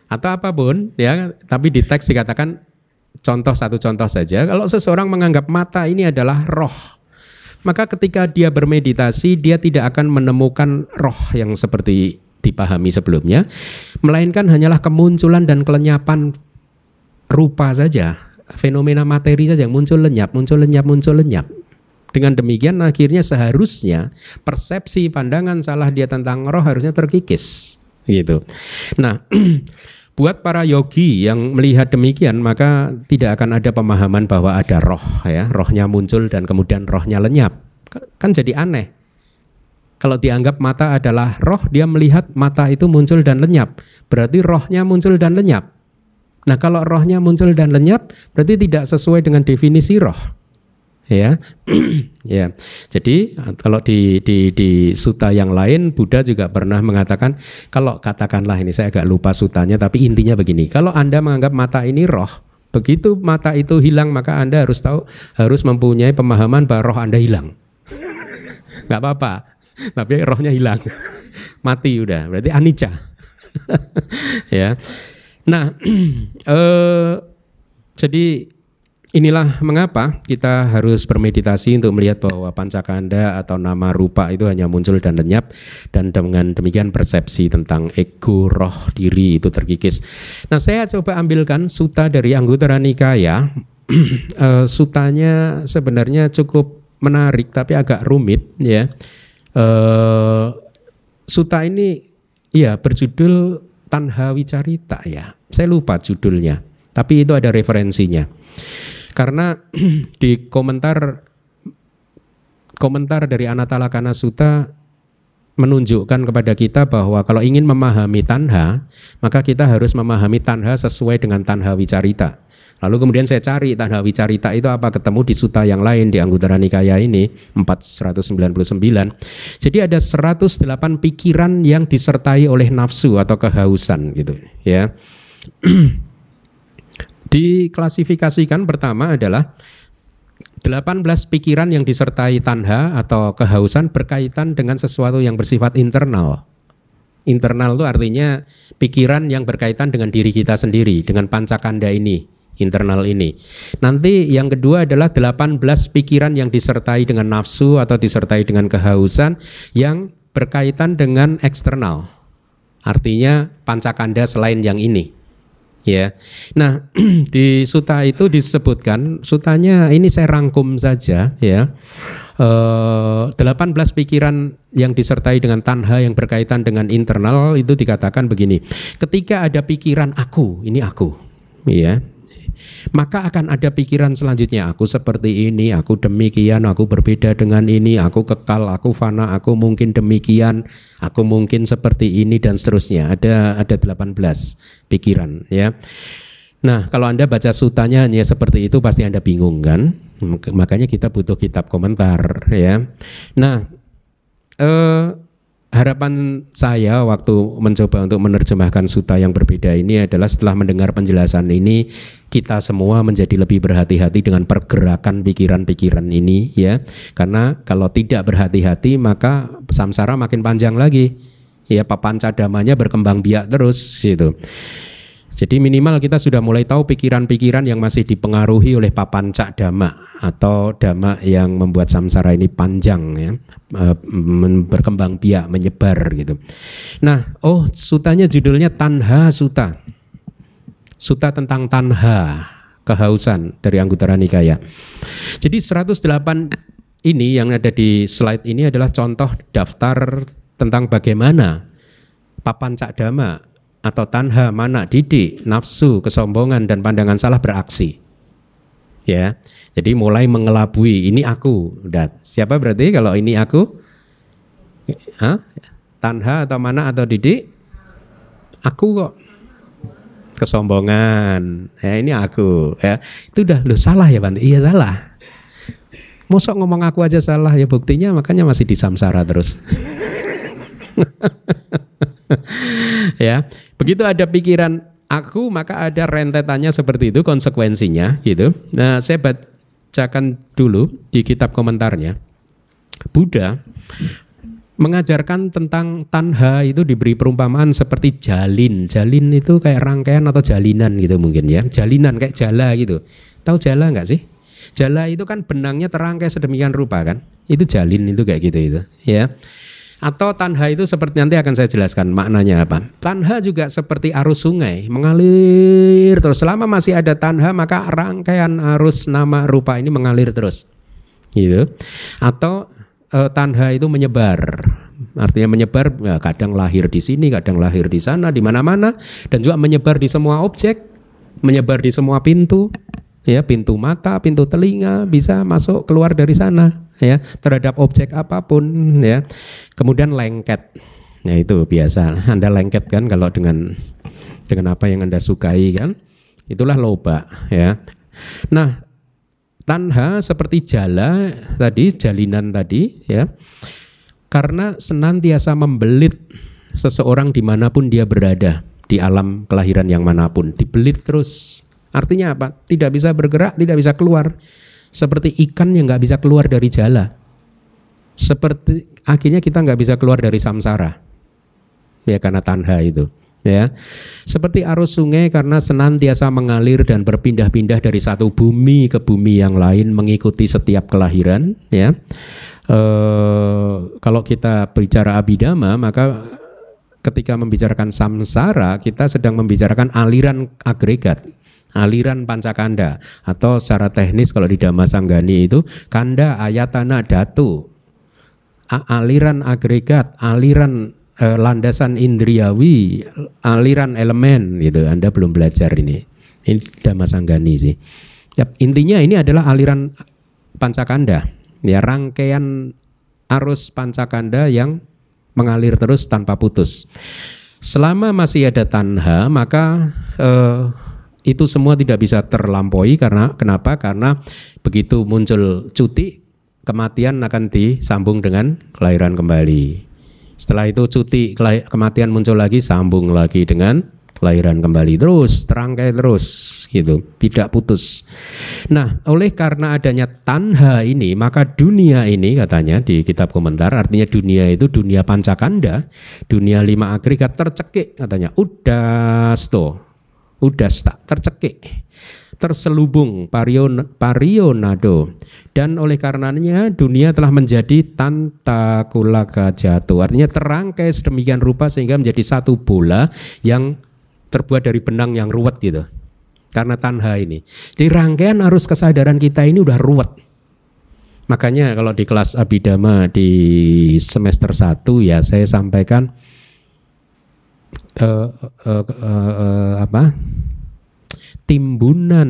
Atau apapun, ya. Tapi di teks dikatakan satu contoh saja. Kalau seseorang menganggap mata ini adalah roh, maka ketika dia bermeditasi, dia tidak akan menemukan roh yang seperti dipahami sebelumnya, melainkan hanyalah kemunculan dan kelenyapan rupa saja, fenomena materi saja yang muncul lenyap. Dengan demikian akhirnya seharusnya persepsi pandangan salah dia tentang roh harusnya terkikis, gitu. Nah, buat para yogi yang melihat demikian, maka tidak akan ada pemahaman bahwa ada roh, ya, rohnya muncul dan kemudian rohnya lenyap. Kan jadi aneh. Kalau dianggap mata adalah roh, dia melihat mata itu muncul dan lenyap. Berarti rohnya muncul dan lenyap. Nah, kalau rohnya muncul dan lenyap, berarti tidak sesuai dengan definisi roh. Ya, ya. Jadi kalau di sutta yang lain, Buddha juga pernah mengatakan, kalau katakanlah ini saya agak lupa sutanya, tapi intinya begini. Kalau Anda menganggap mata ini roh, begitu mata itu hilang, maka Anda harus mempunyai pemahaman bahwa roh Anda hilang. Nggak apa-apa. Tapi rohnya hilang, mati udah, berarti anicca. Ya, nah, jadi inilah mengapa kita harus bermeditasi untuk melihat bahwa pancakanda atau nama rupa itu hanya muncul dan lenyap, dan dengan demikian persepsi tentang ego, roh, diri itu terkikis. Nah, saya coba ambilkan sutta dari Anguttara Nikaya. Sutanya sebenarnya cukup menarik tapi agak rumit ya. Sutta ini ya berjudul Tanha Vicarita ya. Saya lupa judulnya, tapi itu ada referensinya. Karena di komentar dari Anatalakkhana Sutta menunjukkan kepada kita bahwa kalau ingin memahami tanha, maka kita harus memahami tanha sesuai dengan Tanha Vicarita. Lalu kemudian saya cari Tanha Vicarita itu apa, ketemu di sutta yang lain di Anguttara Nikaya ini 499. Jadi ada 108 pikiran yang disertai oleh nafsu atau kehausan gitu ya. Diklasifikasikan pertama adalah 18 pikiran yang disertai tanha atau kehausan berkaitan dengan sesuatu yang bersifat internal. Internal itu artinya pikiran yang berkaitan dengan diri kita sendiri, dengan pancakanda ini, internal ini. Nanti yang kedua adalah 18 pikiran yang disertai dengan nafsu atau disertai dengan kehausan yang berkaitan dengan eksternal. Artinya pancakanda selain yang ini. Ya, nah di sutta itu disebutkan, suttanya ini saya rangkum saja ya. 18 pikiran yang disertai dengan tanha yang berkaitan dengan internal itu dikatakan begini. Ketika ada pikiran aku, ini aku, ya, maka akan ada pikiran selanjutnya, aku seperti ini, aku demikian, aku berbeda dengan ini, aku kekal, aku fana, aku mungkin demikian, aku mungkin seperti ini dan seterusnya. Ada 18 pikiran ya. Nah, kalau Anda baca sutanya hanya seperti itu pasti Anda bingung kan? Makanya kita butuh kitab komentar ya. Nah, harapan saya waktu mencoba untuk menerjemahkan sutta yang berbeda ini adalah setelah mendengar penjelasan ini, kita semua menjadi lebih berhati-hati dengan pergerakan pikiran-pikiran ini ya. Karena kalau tidak berhati-hati maka samsara makin panjang lagi. Ya, papancadamanya berkembang biak terus gitu. Jadi minimal kita sudah mulai tahu pikiran-pikiran yang masih dipengaruhi oleh papancadama atau dhamma yang membuat samsara ini panjang ya, berkembang biak, menyebar gitu. Nah, sutanya judulnya Tanha Sutta. Sutta tentang tanha, kehausan dari Anguttara Nikaya. Jadi 108 ini yang ada di slide ini adalah contoh daftar tentang bagaimana papancadama atau tanha, mana, didik, nafsu, kesombongan dan pandangan salah beraksi. Ya. Jadi mulai mengelabui, ini aku. Udah. Siapa berarti kalau ini aku? Tanha atau mana atau didik? Aku kok. Kesombongan. Ya, ini aku, ya. Itu udah salah ya, Bante? Iya salah. Mosok ngomong aku aja salah, ya buktinya makanya masih di samsara terus. Ya, begitu ada pikiran aku maka ada rentetannya seperti itu, konsekuensinya gitu. Nah, saya bacakan dulu di kitab komentarnya. Buddha mengajarkan tentang tanha itu diberi perumpamaan seperti jalin. Jalin itu kayak rangkaian atau jalinan gitu mungkin ya. Jalinan kayak jala gitu. Tahu jala enggak sih? Jala itu kan benangnya terangkai sedemikian rupa kan. Itu jalin itu kayak gitu itu ya. Atau tanha itu seperti nanti akan saya jelaskan maknanya apa. Tanha juga seperti arus sungai, mengalir terus. Selama masih ada tanha maka rangkaian arus nama rupa ini mengalir terus. Gitu. Atau tanha itu menyebar. Artinya menyebar ya, kadang lahir di sini, kadang lahir di sana, di mana-mana, dan juga menyebar di semua objek, menyebar di semua pintu. Ya, pintu mata, pintu telinga bisa masuk keluar dari sana ya, terhadap objek apapun ya. Kemudian lengket. Ya itu biasa. Anda lengket kan kalau dengan apa yang Anda sukai kan. Itulah loba ya. Nah, tanha seperti jala tadi, jalinan tadi ya. Karena senantiasa membelit seseorang dimanapun dia berada di alam kelahiran yang manapun, dibelit terus. Artinya apa? Tidak bisa bergerak, tidak bisa keluar. Seperti ikan yang nggak bisa keluar dari jala. Seperti akhirnya kita nggak bisa keluar dari samsara. Ya karena tanha itu. Ya, seperti arus sungai karena senantiasa mengalir dan berpindah-pindah dari satu bumi ke bumi yang lain mengikuti setiap kelahiran. Ya, kalau kita bicara abhidhamma, maka ketika membicarakan samsara kita sedang membicarakan aliran agregat, aliran pancakanda, atau secara teknis kalau di Dhamma Sanggani itu kanda ayatana dhatu, aliran agregat, aliran landasan indriawi, aliran elemen gitu. Anda belum belajar ini Dhamma Sanggani sih. Ya, intinya ini adalah aliran pancakanda, ya, rangkaian arus pancakanda yang mengalir terus tanpa putus. Selama masih ada tanha, maka itu semua tidak bisa terlampaui. Karena kenapa? Karena begitu muncul cuti, kematian akan disambung dengan kelahiran kembali. Setelah itu cuti, kematian muncul lagi, sambung lagi dengan kelahiran kembali, terus terangkai terus gitu, tidak putus. Nah, oleh karena adanya tanha ini, maka dunia ini katanya di kitab komentar, artinya dunia itu dunia pancakanda, dunia 5 agregat tercekik katanya, udasta, tercekik, terselubung, parionado, dan oleh karenanya dunia telah menjadi tantakulaga jatuh, artinya terangkai sedemikian rupa sehingga menjadi satu bola yang terbuat dari benang yang ruwet gitu, karena tanha ini. Di rangkaian arus kesadaran kita ini udah ruwet. Makanya kalau di kelas abhidhamma di semester 1 ya saya sampaikan timbunan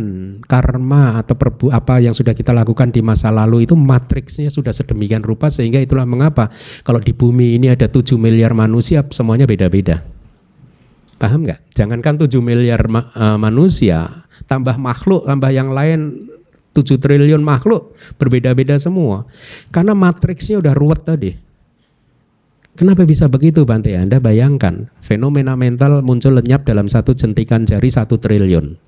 karma atau apa yang sudah kita lakukan di masa lalu itu matriksnya sudah sedemikian rupa sehingga itulah mengapa kalau di bumi ini ada 7 miliar manusia semuanya beda-beda. Paham nggak? Jangankan 7 miliar manusia, tambah makhluk, tambah yang lain 7 triliun makhluk berbeda-beda semua. Karena matriksnya udah ruwet tadi. Kenapa bisa begitu Bante? Anda bayangkan fenomena mental muncul lenyap dalam satu jentikan jari 1 triliun.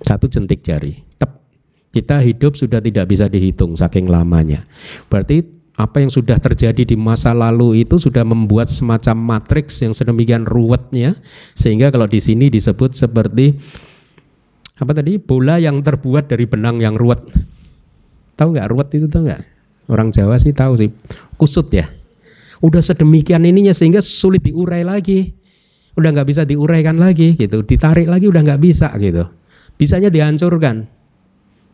Satu jentik jari. Kita hidup sudah tidak bisa dihitung saking lamanya. Berarti apa yang sudah terjadi di masa lalu itu sudah membuat semacam matriks yang sedemikian ruwetnya sehingga kalau di sini disebut seperti apa tadi? Bola yang terbuat dari benang yang ruwet. Tahu nggak ruwet itu, tahu nggak? Orang Jawa sih tahu sih. Kusut ya. Udah sedemikian ininya sehingga sulit diurai lagi. Udah nggak bisa diuraikan lagi gitu. Ditarik lagi udah nggak bisa gitu. Bisanya dihancurkan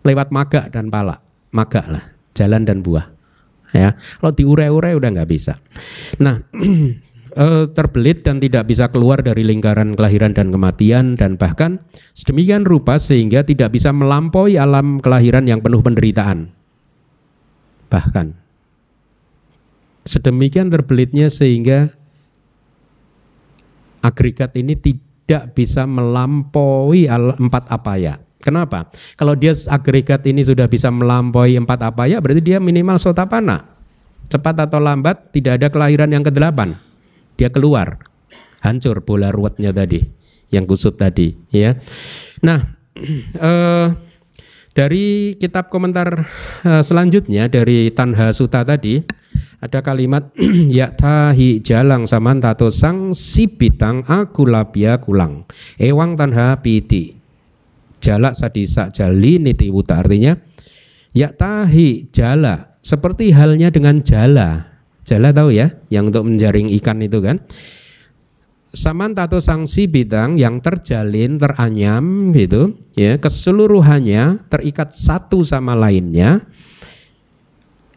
lewat maga dan pala. Maga lah, jalan dan buah. Ya, kalau diurai-urai udah nggak bisa. Nah, terbelit dan tidak bisa keluar dari lingkaran kelahiran dan kematian dan bahkan sedemikian rupa sehingga tidak bisa melampaui alam kelahiran yang penuh penderitaan. Bahkan sedemikian terbelitnya sehingga agregat ini tidak bisa melampaui 4 apaya. Kenapa? Kalau dia agregat ini sudah bisa melampaui 4 apaya, berarti dia minimal sotapana. Cepat atau lambat tidak ada kelahiran yang ke-8. Dia keluar, hancur bola ruwetnya tadi, yang kusut tadi. Ya. Nah, dari kitab komentar selanjutnya dari Tanha Sutta tadi ada kalimat yaktahi jalang samantato sang sibitang akulabya kulang ewang tanha piti jalak sadisa jali niti wuta, artinya yaktahi jala seperti halnya dengan jala tahu ya, yang untuk menjaring ikan itu kan. Samantato sang sibitang yang terjalin, teranyam gitu ya, keseluruhannya terikat satu sama lainnya.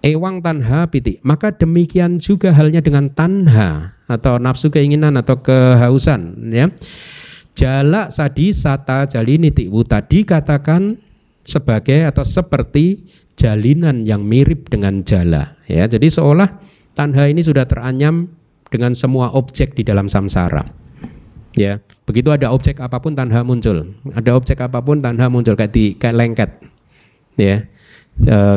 Ewang tanha piti, maka demikian juga halnya dengan tanha atau nafsu keinginan atau kehausan ya. Jala sadi sata jaliniti wuta dikatakan sebagai atau seperti jalinan yang mirip dengan jala ya. Jadi seolah tanha ini sudah teranyam dengan semua objek di dalam samsara. Ya, begitu ada objek apapun tanha muncul. Ada objek apapun tanha muncul kayak lengket. Ya.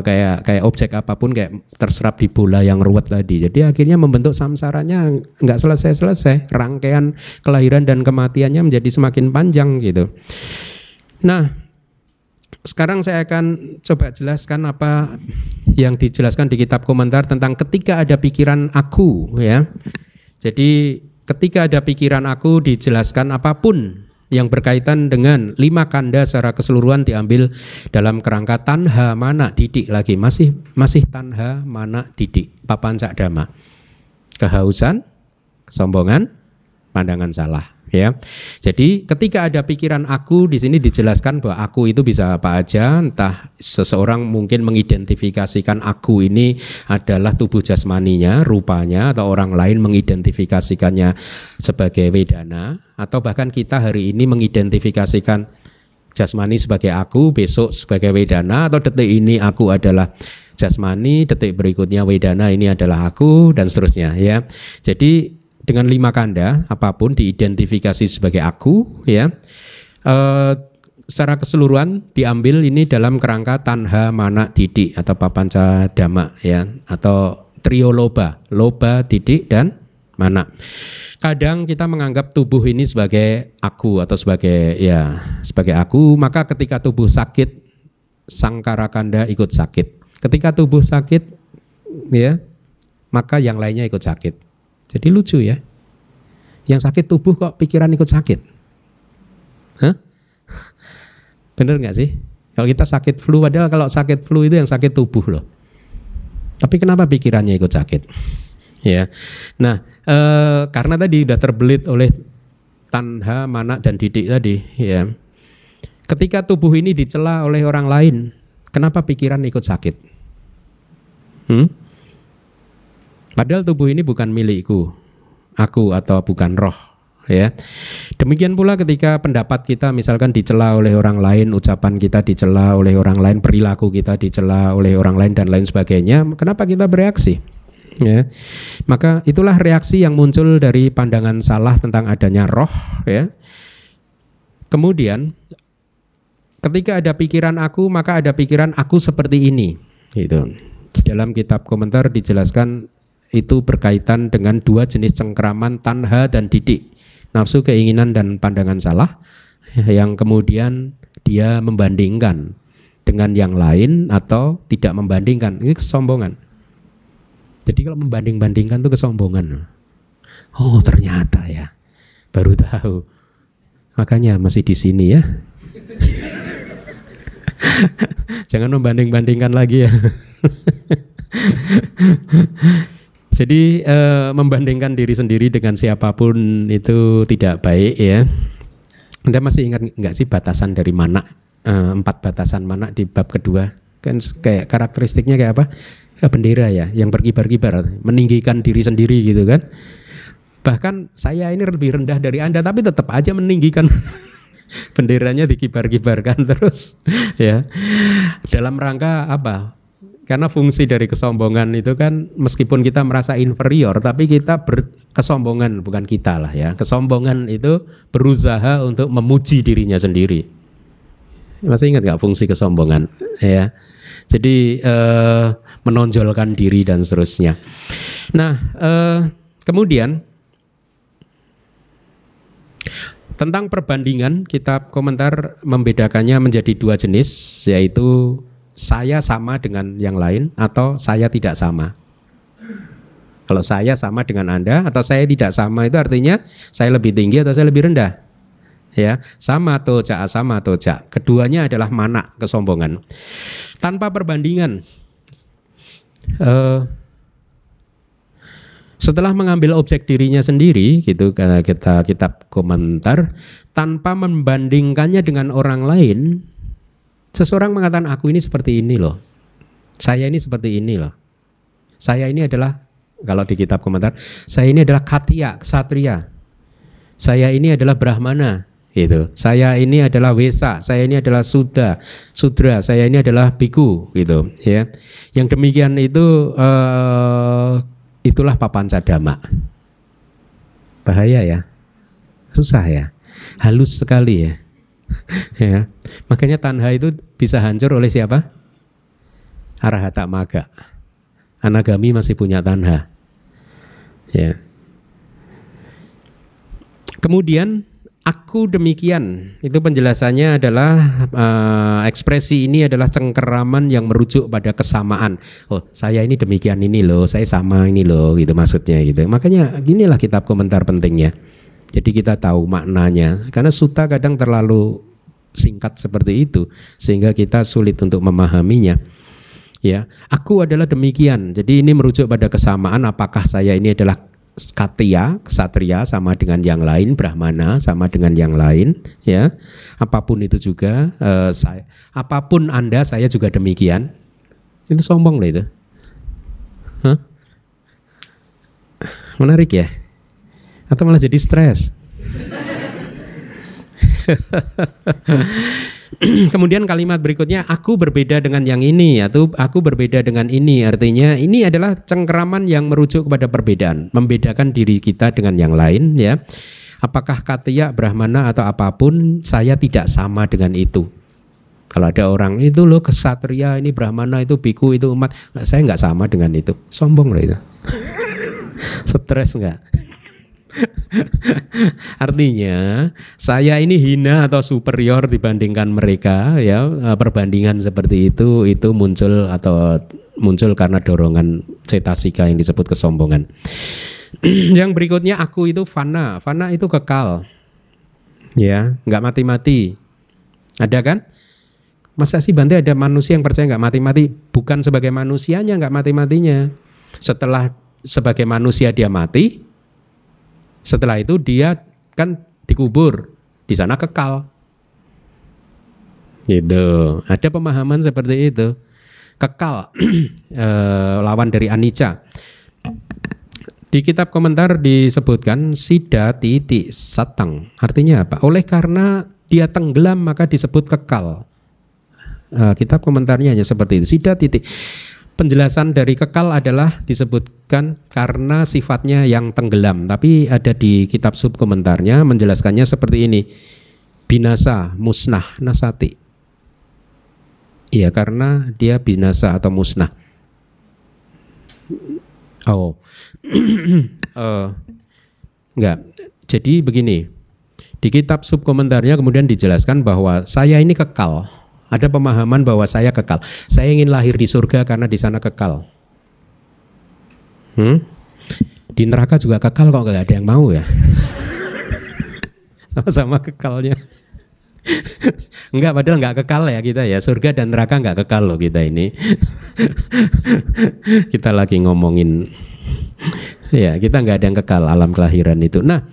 Kayak objek apapun kayak terserap di bola yang ruwet tadi. Jadi akhirnya membentuk samsaranya nggak selesai-selesai. Rangkaian kelahiran dan kematiannya menjadi semakin panjang gitu. Nah, sekarang saya akan coba jelaskan apa yang dijelaskan di kitab komentar tentang ketika ada pikiran aku ya. Jadi ketika ada pikiran aku dijelaskan apapun yang berkaitan dengan 5 kanda secara keseluruhan diambil dalam kerangka tanha mana didik lagi, masih tanha mana didik, papanca dhamma. Kehausan, kesombongan, pandangan salah, ya. Jadi ketika ada pikiran aku, di sini dijelaskan bahwa aku itu bisa apa aja. Entah seseorang mungkin mengidentifikasikan aku ini adalah tubuh jasmaninya, rupanya, atau orang lain mengidentifikasikannya sebagai wedana, atau bahkan kita hari ini mengidentifikasikan jasmani sebagai aku, besok sebagai wedana, atau detik ini aku adalah jasmani, detik berikutnya wedana, ini adalah aku, dan seterusnya, ya. Jadi dengan 5 kanda apapun diidentifikasi sebagai aku, ya, secara keseluruhan diambil ini dalam kerangka tanha mana didik atau papanca dhamma, ya, atau trio loba, didik, dan mana. Kadang kita menganggap tubuh ini sebagai aku atau sebagai aku, maka ketika tubuh sakit, sangkara kanda ikut sakit. Ketika tubuh sakit, ya, maka yang lainnya ikut sakit. Jadi lucu ya, yang sakit tubuh kok pikiran ikut sakit. Hah? Bener gak sih? Kalau kita sakit flu, padahal kalau sakit flu itu yang sakit tubuh loh. Tapi kenapa pikirannya ikut sakit? Ya, nah karena tadi udah terbelit oleh tanha, mana, dan didik tadi. Ya, ketika tubuh ini dicela oleh orang lain, kenapa pikiran ikut sakit? Padahal tubuh ini bukan milikku, aku atau bukan roh, ya. Demikian pula ketika pendapat kita misalkan dicela oleh orang lain, ucapan kita dicela oleh orang lain, perilaku kita dicela oleh orang lain dan lain sebagainya, kenapa kita bereaksi? Ya. Maka itulah reaksi yang muncul dari pandangan salah tentang adanya roh, ya. Kemudian ketika ada pikiran aku, maka ada pikiran aku seperti ini, gitu. Di dalam kitab komentar dijelaskan itu berkaitan dengan 2 jenis cengkeraman tanha dan didik, nafsu, keinginan, dan pandangan salah, yang kemudian dia membandingkan dengan yang lain atau tidak membandingkan. Ini kesombongan. Jadi kalau membanding-bandingkan itu kesombongan. Oh ternyata ya, baru tahu. Makanya masih di sini ya. Jangan membanding-bandingkan lagi ya. Jadi membandingkan diri sendiri dengan siapapun itu tidak baik, ya. Anda masih ingat nggak sih batasan dari mana? 4 batasan mana di bab kedua? Kan kayak karakteristiknya kayak apa? Ya, bendera ya, yang berkibar-kibar, meninggikan diri sendiri gitu kan. Bahkan saya ini lebih rendah dari Anda tapi tetap aja meninggikan. Benderanya dikibar-kibarkan terus, ya. Dalam rangka apa? Karena fungsi dari kesombongan itu kan meskipun kita merasa inferior, tapi kita berkesombongan, bukan kita lah ya. Kesombongan itu berusaha untuk memuji dirinya sendiri. Masih ingat gak fungsi kesombongan? Ya. Jadi menonjolkan diri dan seterusnya. Nah, kemudian tentang perbandingan, kitab komentar membedakannya menjadi 2 jenis, yaitu saya sama dengan yang lain atau saya tidak sama. Kalau saya sama dengan Anda atau saya tidak sama, itu artinya saya lebih tinggi atau saya lebih rendah. Ya, sama toja, sama toja. Keduanya adalah mana, kesombongan. Tanpa perbandingan. Setelah mengambil objek dirinya sendiri, gitu, karena kita kitab komentar, tanpa membandingkannya dengan orang lain. Seseorang mengatakan aku ini seperti ini loh, saya ini seperti ini loh, saya ini adalah, kalau di kitab komentar, saya ini adalah Khatya, ksatria, saya ini adalah Brahmana, gitu. Saya ini adalah Wesa, saya ini adalah Sudra, saya ini adalah Biku, gitu, ya. Yang demikian itu itulah papanca dhamma. Bahaya ya, susah ya, halus sekali ya. Ya, makanya tanha itu bisa hancur oleh siapa? Arahata maga. Anagami masih punya tanha. Ya. Kemudian Aku demikian, itu penjelasannya adalah ekspresi ini adalah cengkeraman yang merujuk pada kesamaan. Oh, saya ini demikian ini loh, saya sama ini loh, gitu maksudnya gitu. Makanya ginilah kitab komentar pentingnya. Jadi kita tahu maknanya, karena sutta kadang terlalu singkat seperti itu sehingga kita sulit untuk memahaminya. Ya, aku adalah demikian. Jadi ini merujuk pada kesamaan, apakah saya ini adalah ksatria sama dengan yang lain, brahmana sama dengan yang lain, ya. Apapun itu juga apapun Anda, saya juga demikian. Itu sombong lah itu. Hah? Menarik ya? Atau malah jadi stres? Kemudian kalimat berikutnya, aku berbeda dengan yang ini, atau aku berbeda dengan ini. Artinya ini adalah cengkeraman yang merujuk kepada perbedaan, membedakan diri kita dengan yang lain, ya. Apakah Katiya, Brahmana atau apapun, saya tidak sama dengan itu. Kalau ada orang itu loh ksatria, ini Brahmana, itu biku, itu umat, saya nggak sama dengan itu. Sombong loh itu. Stres nggak? Artinya saya ini hina atau superior dibandingkan mereka, ya. Perbandingan seperti itu muncul karena dorongan cetasika yang disebut kesombongan. Yang berikutnya, aku itu fana itu kekal, ya, nggak mati-mati. Ada kan? Masa sih Bante ada manusia yang percaya nggak mati-mati? Bukan sebagai manusianya nggak mati-matinya. Setelah sebagai manusia dia mati. Setelah itu dia kan dikubur, di sana kekal. Gitu. Ada pemahaman seperti itu. Kekal lawan dari anicca. Di kitab komentar disebutkan sida titi satang. Artinya apa? Oleh karena dia tenggelam maka disebut kekal. Kitab komentarnya hanya seperti itu. Sida titi. Penjelasan dari kekal adalah disebutkan karena sifatnya yang tenggelam. Tapi ada di kitab subkomentarnya menjelaskannya seperti ini. Binasa, musnah, nasati. Iya, karena dia binasa atau musnah. Oh, enggak. Jadi begini. Di kitab subkomentarnya kemudian dijelaskan bahwa saya ini kekal. Ada pemahaman bahwa saya kekal. Saya ingin lahir di surga karena di sana kekal. Di neraka juga kekal, kok nggak ada yang mau ya? Sama-sama kekalnya. Enggak, padahal nggak kekal ya kita ya. Surga dan neraka nggak kekal loh kita ini. Kita lagi ngomongin, ya, kita nggak ada yang kekal alam kelahiran itu. Nah,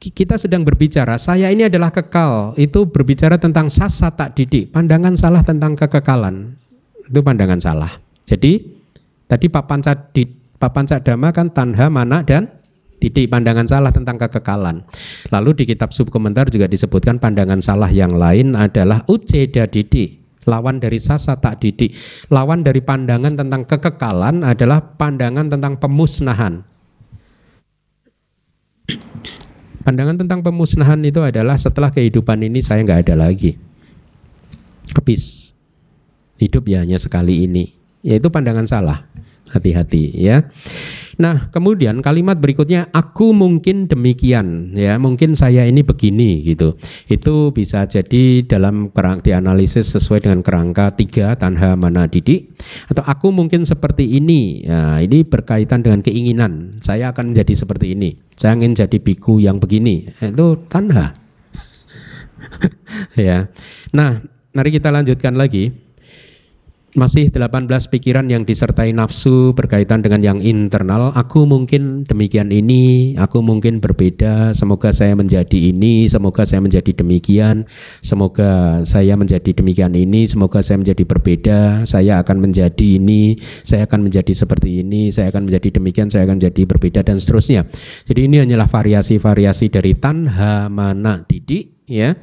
kita sedang berbicara, saya ini adalah kekal, itu berbicara tentang sasa tak didik, pandangan salah tentang kekekalan, itu pandangan salah. Jadi tadi papanca dhamma kan tanha, mana dan didik, pandangan salah tentang kekekalan. Lalu di kitab subkomentar juga disebutkan pandangan salah yang lain adalah uceda didik, lawan dari sasa tak didik. Lawan dari pandangan tentang kekekalan adalah pandangan tentang pemusnahan. Pandangan tentang pemusnahan itu adalah setelah kehidupan ini saya nggak ada lagi, habis, hidup ya hanya sekali ini. Yaitu pandangan salah, hati-hati ya. Nah, kemudian kalimat berikutnya, aku mungkin demikian, ya, mungkin saya ini begini gitu. Itu bisa jadi dalam dianalisis sesuai dengan kerangka 3 tanha mana didik, atau aku mungkin seperti ini. Nah, ini berkaitan dengan keinginan. Saya akan menjadi seperti ini. Saya ingin jadi biku yang begini. Itu tanha. Ya. Nah, mari kita lanjutkan lagi. Masih 18 pikiran yang disertai nafsu berkaitan dengan yang internal. Aku mungkin demikian ini, aku mungkin berbeda, semoga saya menjadi ini, semoga saya menjadi demikian, semoga saya menjadi demikian ini, semoga saya menjadi berbeda, saya akan menjadi ini, saya akan menjadi seperti ini, saya akan menjadi demikian, saya akan menjadi berbeda, dan seterusnya. Jadi ini hanyalah variasi-variasi dari tanha mana didik, ya.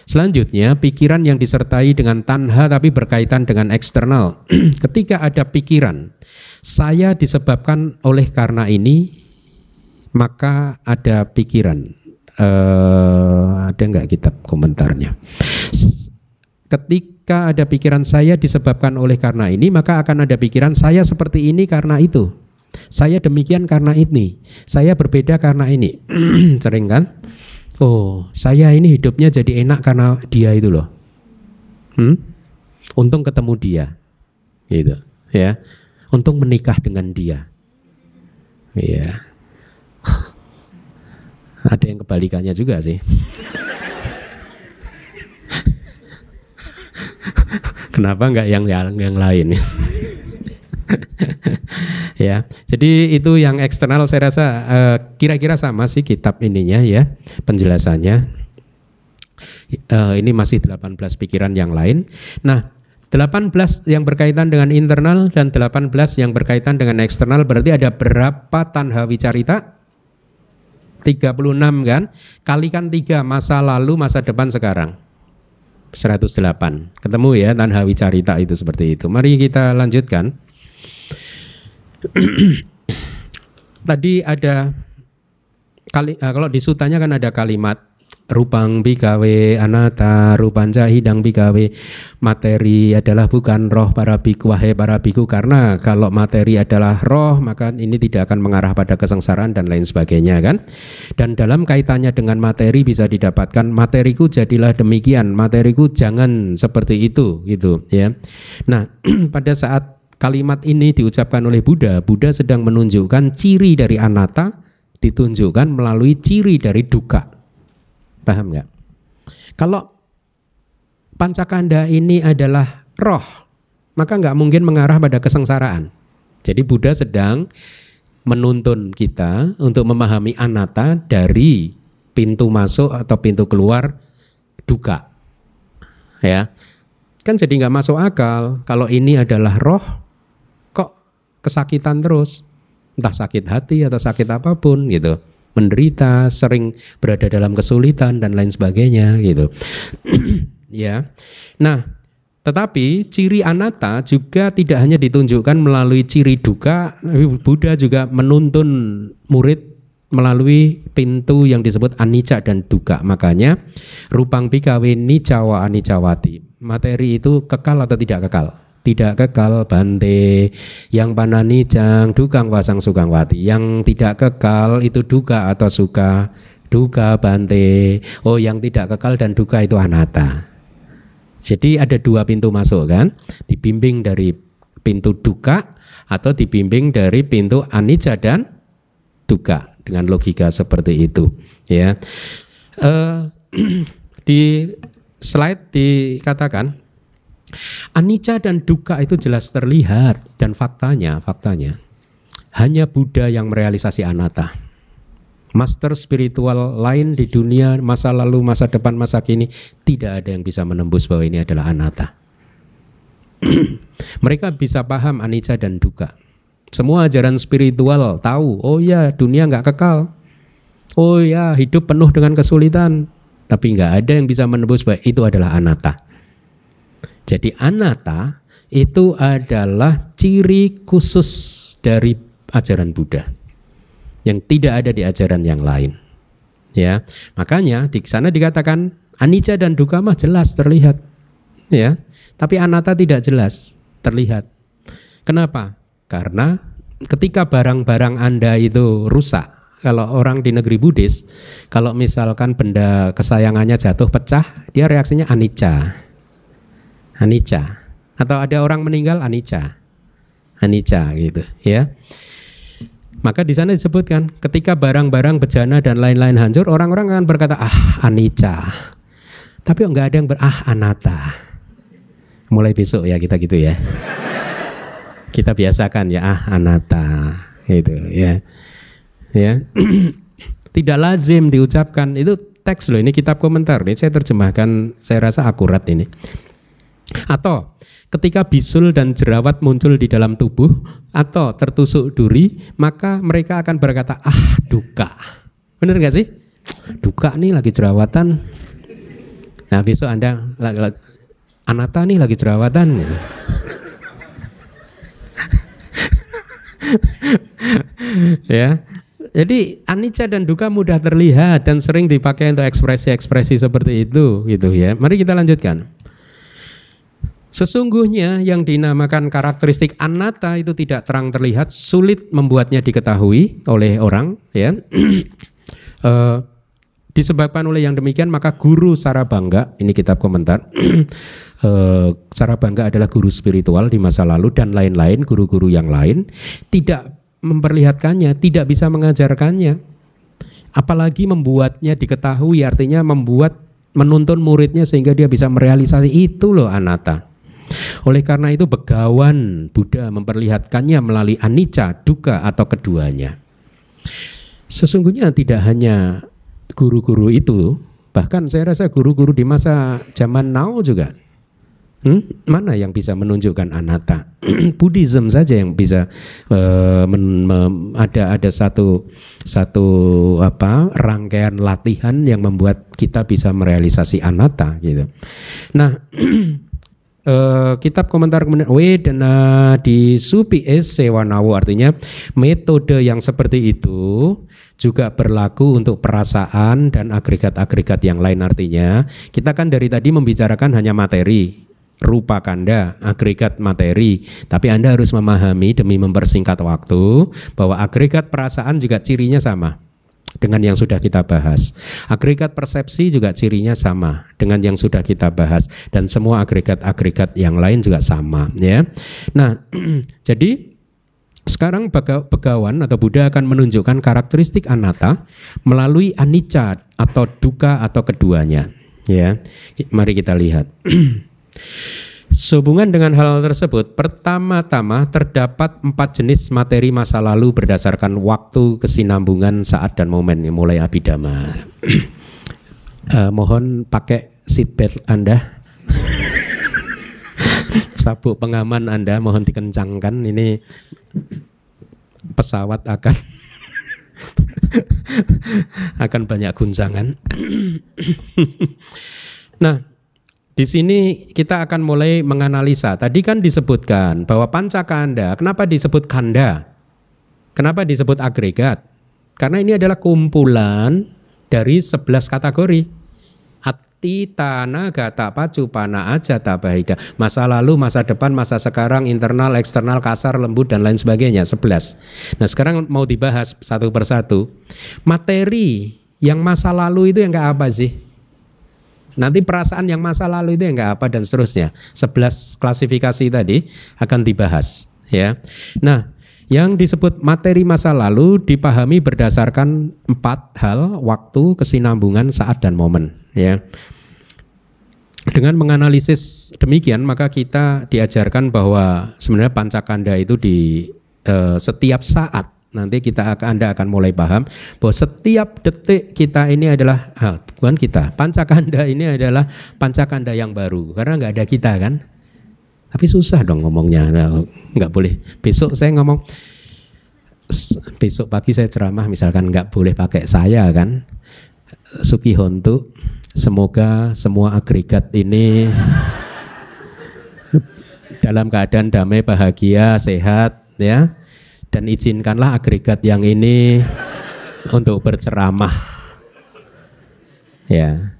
Selanjutnya, pikiran yang disertai dengan tanha tapi berkaitan dengan eksternal. Ketika ada pikiran, saya disebabkan oleh karena ini, maka ada pikiran. Ada nggak kitab komentarnya? Ketika ada pikiran saya disebabkan oleh karena ini, maka akan ada pikiran saya seperti ini karena itu. Saya demikian karena ini. Saya berbeda karena ini. Sering kan? Oh, saya ini hidupnya jadi enak karena dia itu loh. Untung ketemu dia, gitu, ya. Untung menikah dengan dia, ya. Ada yang kebalikannya juga sih. Kenapa nggak yang lain? Ya, jadi itu yang eksternal saya rasa kira-kira sama sih kitab ininya ya, penjelasannya. Ini masih 18 pikiran yang lain. Nah, 18 yang berkaitan dengan internal dan 18 yang berkaitan dengan eksternal, berarti ada berapa tanha wicarita? 36 kan? Kalikan 3, masa lalu, masa depan, sekarang. 108. Ketemu ya tanha wicarita itu seperti itu. Mari kita lanjutkan. Tadi ada kalau di sutanya kan ada kalimat rupang bikawe anata, rupanja hidang bikawe, materi adalah bukan roh para biku, wahai para biku, karena kalau materi adalah roh maka ini tidak akan mengarah pada kesengsaraan dan lain sebagainya kan. Dan dalam kaitannya dengan materi bisa didapatkan materiku jadilah demikian, materiku jangan seperti itu gitu ya. Nah, pada saat kalimat ini diucapkan oleh Buddha, Buddha sedang menunjukkan ciri dari anatta ditunjukkan melalui ciri dari dukkha. Paham nggak? Kalau pancakanda ini adalah roh, maka nggak mungkin mengarah pada kesengsaraan. Jadi Buddha sedang menuntun kita untuk memahami anatta dari pintu masuk atau pintu keluar dukkha. Ya, kan jadi nggak masuk akal kalau ini adalah roh, kok kesakitan terus, entah sakit hati atau sakit apapun gitu. Menderita, sering berada dalam kesulitan dan lain sebagainya gitu. Ya. Nah, tetapi ciri anatta juga tidak hanya ditunjukkan melalui ciri dukkha, Buddha juga menuntun murid melalui pintu yang disebut anicca dan dukkha. Makanya rupang bikawe nicca wa anicawati. Materi itu kekal atau tidak kekal? Tidak kekal bante, yang pananicang dukang wasang sukang wati. Yang tidak kekal itu dukkha atau suka, dukkha bante. Oh, yang tidak kekal dan dukkha itu anatta. Jadi ada dua pintu masuk kan, dibimbing dari pintu dukkha atau dibimbing dari pintu anicca dan dukkha, dengan logika seperti itu ya. Di slide dikatakan anicca dan dukkha itu jelas terlihat, dan faktanya hanya Buddha yang merealisasi anatta. Master spiritual lain di dunia, masa lalu, masa depan, masa kini, tidak ada yang bisa menembus bahwa ini adalah anatta. Mereka bisa paham anicca dan dukkha. Semua ajaran spiritual tahu, oh ya dunia nggak kekal, oh ya hidup penuh dengan kesulitan, tapi nggak ada yang bisa menembus bahwa itu adalah anatta. Jadi anatta itu adalah ciri khusus dari ajaran Buddha yang tidak ada di ajaran yang lain. Ya, makanya di sana dikatakan anicca dan dukkha mah jelas terlihat, ya. Tapi anatta tidak jelas terlihat. Kenapa? Karena ketika barang-barang Anda itu rusak, kalau orang di negeri Buddhis, kalau misalkan benda kesayangannya jatuh pecah, dia reaksinya anicca. Anicca, atau ada orang meninggal anicca gitu ya. Maka di sana disebutkan ketika barang-barang bejana dan lain-lain hancur, orang-orang akan berkata anicca, tapi enggak ada yang anatta. Mulai besok ya kita gitu ya, kita biasakan ya anatta gitu ya. Tidak lazim diucapkan, itu teks loh, ini kitab komentar nih, saya terjemahkan, saya rasa akurat ini. Atau ketika bisul dan jerawat muncul di dalam tubuh atau tertusuk duri, maka mereka akan berkata dukkha. Benar gak sih? Dukkha nih lagi jerawatan. Nah besok Anda anatta nih lagi jerawatan. Ya. Jadi anicca dan dukkha mudah terlihat dan sering dipakai untuk ekspresi-ekspresi seperti itu gitu ya. Mari kita lanjutkan. Sesungguhnya yang dinamakan karakteristik anatta itu tidak terang terlihat, sulit membuatnya diketahui oleh orang ya. Disebabkan oleh yang demikian maka guru Sarabangga, ini kitab komentar, Sarabangga adalah guru spiritual di masa lalu dan lain-lain, guru-guru yang lain tidak memperlihatkannya, tidak bisa mengajarkannya, apalagi membuatnya diketahui, artinya menuntun muridnya sehingga dia bisa merealisasi itu loh anatta. Oleh karena itu Begawan Buddha memperlihatkannya melalui anicca, dukkha atau keduanya. Sesungguhnya tidak hanya guru-guru itu, bahkan saya rasa guru-guru di masa zaman now juga, mana yang bisa menunjukkan anatta? Buddhism saja yang bisa ada satu rangkaian latihan yang membuat kita bisa merealisasi anatta gitu. Nah, kitab komentar kemudian Wedana di Supi Sewanawo, artinya metode yang seperti itu juga berlaku untuk perasaan dan agregat-agregat yang lain. Artinya kita kan dari tadi membicarakan hanya materi, rupa kanda, agregat materi, tapi Anda harus memahami demi mempersingkat waktu bahwa agregat perasaan juga cirinya sama dengan yang sudah kita bahas. Agregat persepsi juga cirinya sama dengan yang sudah kita bahas, dan semua agregat-agregat yang lain juga sama ya. Nah, jadi sekarang Begawan atau Buddha akan menunjukkan karakteristik anatta melalui anicca atau dukkha atau keduanya ya. Mari kita lihat. Sehubungan dengan hal tersebut, pertama-tama terdapat 4 jenis materi masa lalu berdasarkan waktu, kesinambungan, saat dan momen, mulai Abhidhamma. Mohon pakai seatbelt Anda. Sabuk pengaman Anda mohon dikencangkan, ini pesawat akan banyak guncangan. Nah, di sini kita akan mulai menganalisa. Tadi kan disebutkan bahwa pancakanda, kenapa disebut kanda? Kenapa disebut agregat? Karena ini adalah kumpulan dari 11 kategori. Titana gata pacupana ajata bahida, masa lalu, masa depan, masa sekarang, internal, eksternal, kasar, lembut dan lain sebagainya, 11. Nah, sekarang mau dibahas satu persatu. Materi yang masa lalu itu yang enggak apa sih? Nanti perasaan yang masa lalu itu yang enggak apa dan seterusnya. 11 klasifikasi tadi akan dibahas ya. Nah, yang disebut materi masa lalu dipahami berdasarkan 4 hal: waktu, kesinambungan, saat dan momen ya. Dengan menganalisis demikian maka kita diajarkan bahwa sebenarnya pancakanda itu di setiap saat, nanti Anda akan mulai paham bahwa setiap detik kita ini adalah bukan kita, pancakanda ini adalah pancakanda yang baru karena nggak ada kita kan. Tapi susah dong ngomongnya, nggak boleh. Besok saya ngomong, besok pagi saya ceramah misalkan nggak boleh pakai saya kan. Sukihontu, semoga semua agregat ini dalam keadaan damai, bahagia, sehat ya. Dan izinkanlah agregat yang ini untuk berceramah ya.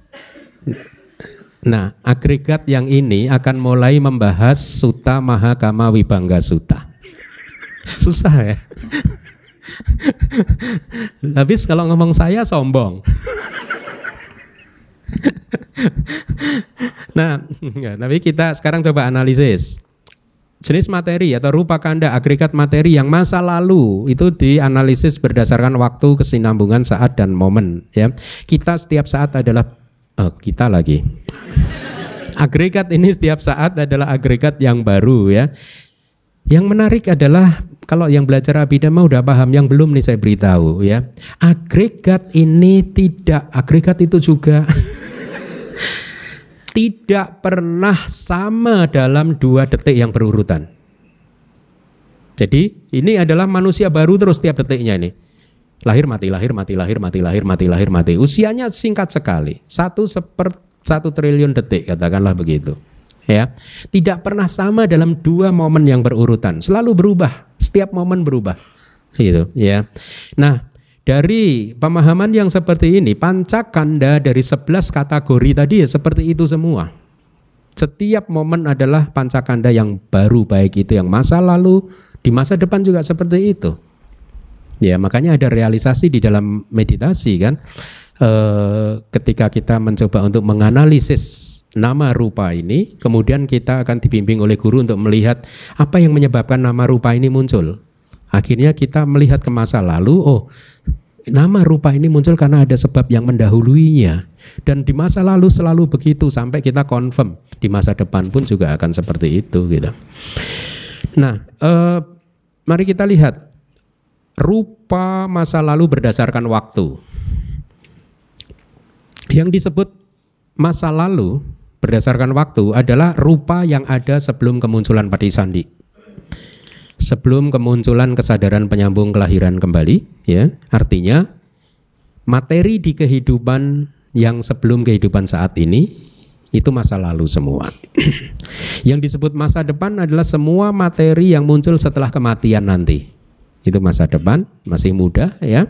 Nah, agregat yang ini akan mulai membahas Sutta Mahakama Vibhanga Sutta. Susah ya. Habis kalau ngomong saya sombong. Nah, tapi kita sekarang coba analisis. Jenis materi atau rupa kanda, agregat materi yang masa lalu itu dianalisis berdasarkan waktu, kesinambungan, saat dan momen ya. Kita setiap saat adalah agregat ini setiap saat adalah agregat yang baru ya. Yang menarik adalah kalau yang belajar Abhidhamma udah paham, yang belum nih saya beritahu ya. Agregat ini agregat itu juga tidak pernah sama dalam 2 detik yang berurutan. Jadi ini adalah manusia baru terus tiap detiknya ini. Lahir mati, lahir mati, lahir mati, lahir mati, lahir mati. Usianya singkat sekali. 1/1 triliun detik katakanlah begitu. Ya, tidak pernah sama dalam 2 momen yang berurutan, selalu berubah, setiap momen berubah, gitu ya. Nah, dari pemahaman yang seperti ini, pancakanda dari 11 kategori tadi ya seperti itu semua. Setiap momen adalah pancakanda yang baru, baik itu yang masa lalu, di masa depan juga seperti itu. Ya, makanya ada realisasi di dalam meditasi kan. ketika kita mencoba untuk menganalisis nama rupa ini, kemudian kita akan dibimbing oleh guru untuk melihat apa yang menyebabkan nama rupa ini muncul. Akhirnya kita melihat ke masa lalu, oh nama rupa ini muncul karena ada sebab yang mendahuluinya. Dan di masa lalu selalu begitu sampai kita confirm di masa depan pun juga akan seperti itu gitu. Nah, mari kita lihat rupa masa lalu berdasarkan waktu. Yang disebut masa lalu berdasarkan waktu adalah rupa yang ada sebelum kemunculan Patisandi, sebelum kemunculan kesadaran penyambung kelahiran kembali, ya. Artinya materi di kehidupan yang sebelum kehidupan saat ini itu masa lalu semua. Yang disebut masa depan adalah semua materi yang muncul setelah kematian nanti. Itu masa depan, masih muda ya.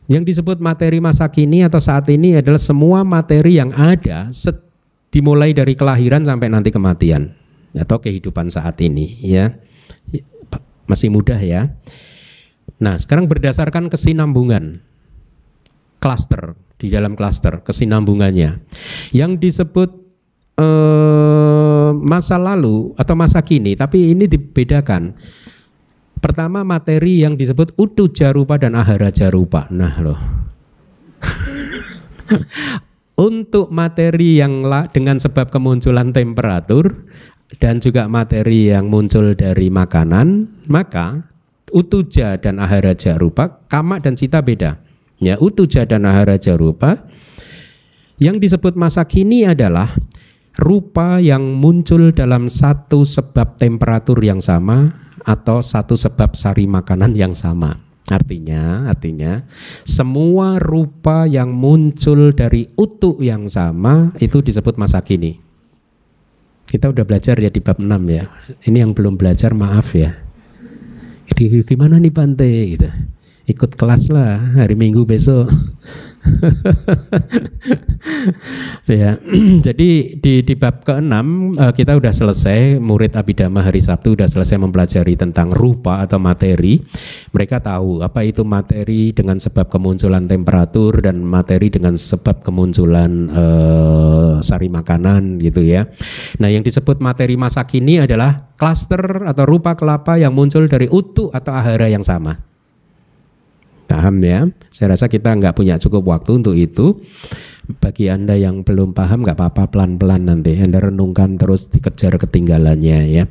Yang disebut materi masa kini atau saat ini adalah semua materi yang ada dimulai dari kelahiran sampai nanti kematian atau kehidupan saat ini ya. Masih muda ya. Nah, sekarang berdasarkan kesinambungan klaster, di dalam klaster kesinambungannya. Yang disebut masa lalu atau masa kini, tapi ini dibedakan. Pertama materi yang disebut utuja rupa dan aharaja rupa. Nah loh. Untuk materi yang dengan sebab kemunculan temperatur dan juga materi yang muncul dari makanan, maka utuja dan aharaja rupa, kama dan cita beda. Ya, utuja dan aharaja rupa yang disebut masa kini adalah rupa yang muncul dalam satu sebab temperatur yang sama atau satu sebab sari makanan yang sama. Artinya semua rupa yang muncul dari utuk yang sama itu disebut masa kini. Kita udah belajar ya di bab 6 ya. Ini yang belum belajar maaf ya. Jadi gimana nih Bante gitu. Ikut kelas lah hari Minggu besok. Ya, jadi di bab ke-6 kita udah selesai, murid Abhidhamma hari Sabtu udah selesai mempelajari tentang rupa atau materi. Mereka tahu apa itu materi dengan sebab kemunculan temperatur dan materi dengan sebab kemunculan sari makanan gitu ya. Nah, yang disebut materi masa kini adalah klaster atau rupa kelapa yang muncul dari utuk atau ahara yang sama. Paham ya? Saya rasa kita nggak punya cukup waktu untuk itu. Bagi Anda yang belum paham nggak apa-apa, pelan-pelan nanti Anda renungkan terus, dikejar ketinggalannya ya.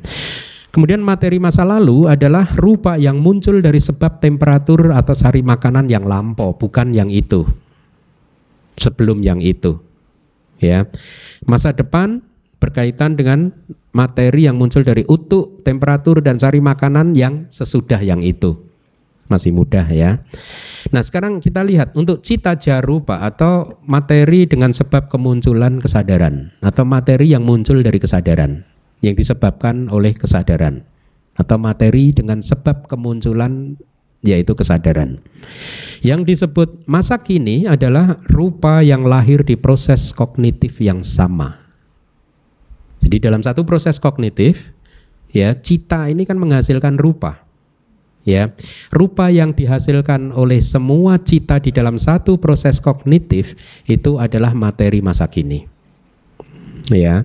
Kemudian materi masa lalu adalah rupa yang muncul dari sebab temperatur atau sari makanan yang lampau, bukan yang itu. Sebelum yang itu. Ya. Masa depan berkaitan dengan materi yang muncul dari utuk, temperatur dan sari makanan yang sesudah yang itu. Masih mudah ya. Nah, sekarang kita lihat untuk cita jarupa atau materi dengan sebab kemunculan kesadaran atau materi yang muncul dari kesadaran yang disebabkan oleh kesadaran atau materi dengan sebab kemunculan yaitu kesadaran. Yang disebut masa kini adalah rupa yang lahir di proses kognitif yang sama. Jadi dalam satu proses kognitif ya, cita ini kan menghasilkan rupa. Ya, rupa yang dihasilkan oleh semua cita di dalam satu proses kognitif itu adalah materi masa kini. Ya.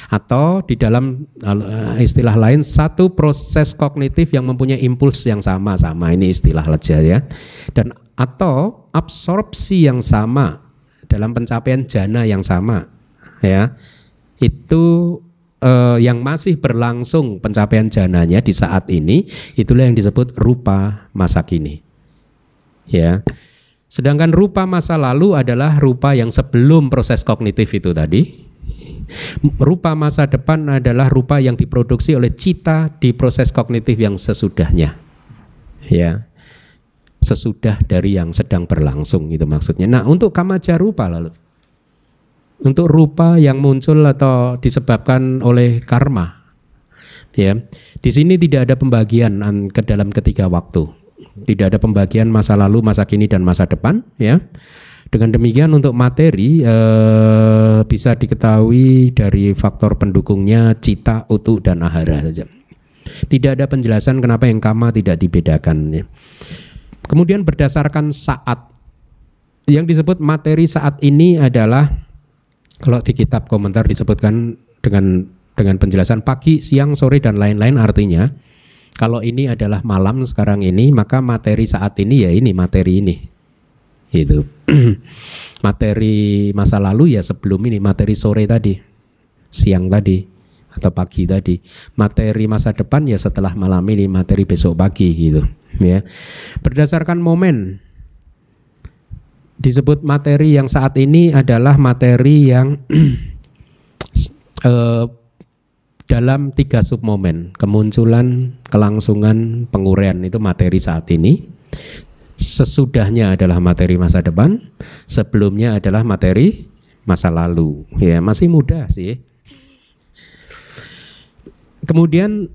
Atau di dalam istilah lain satu proses kognitif yang mempunyai impuls yang sama-sama, ini istilah aja ya. Dan atau absorpsi yang sama dalam pencapaian jana yang sama. Ya. Itu yang masih berlangsung pencapaian jananya di saat ini, itulah yang disebut rupa masa kini. Ya. Sedangkan rupa masa lalu adalah rupa yang sebelum proses kognitif itu tadi. Rupa masa depan adalah rupa yang diproduksi oleh cita di proses kognitif yang sesudahnya. Ya. Sesudah dari yang sedang berlangsung itu maksudnya. Nah, untuk kamaja rupa lalu, untuk rupa yang muncul atau disebabkan oleh karma, ya, di sini tidak ada pembagian ke dalam ketiga waktu, tidak ada pembagian masa lalu, masa kini dan masa depan, ya. Dengan demikian untuk materi bisa diketahui dari faktor pendukungnya cita, utuk dan ahara saja. Tidak ada penjelasan kenapa yang kama tidak dibedakan. Ya. Kemudian berdasarkan saat Yang disebut materi saat ini adalah, kalau di kitab komentar disebutkan dengan penjelasan pagi, siang, sore dan lain-lain, artinya kalau ini adalah malam sekarang ini, maka materi saat ini ya ini materi ini. Itu. Materi masa lalu ya sebelum ini, materi sore tadi, siang tadi atau pagi tadi. Materi masa depan ya setelah malam ini, materi besok pagi gitu, ya. Berdasarkan momen, disebut materi yang saat ini adalah materi yang dalam 3 submomen, kemunculan, kelangsungan, penguraian, itu materi saat ini. Sesudahnya adalah materi masa depan, sebelumnya adalah materi masa lalu. Ya, masih mudah sih. Kemudian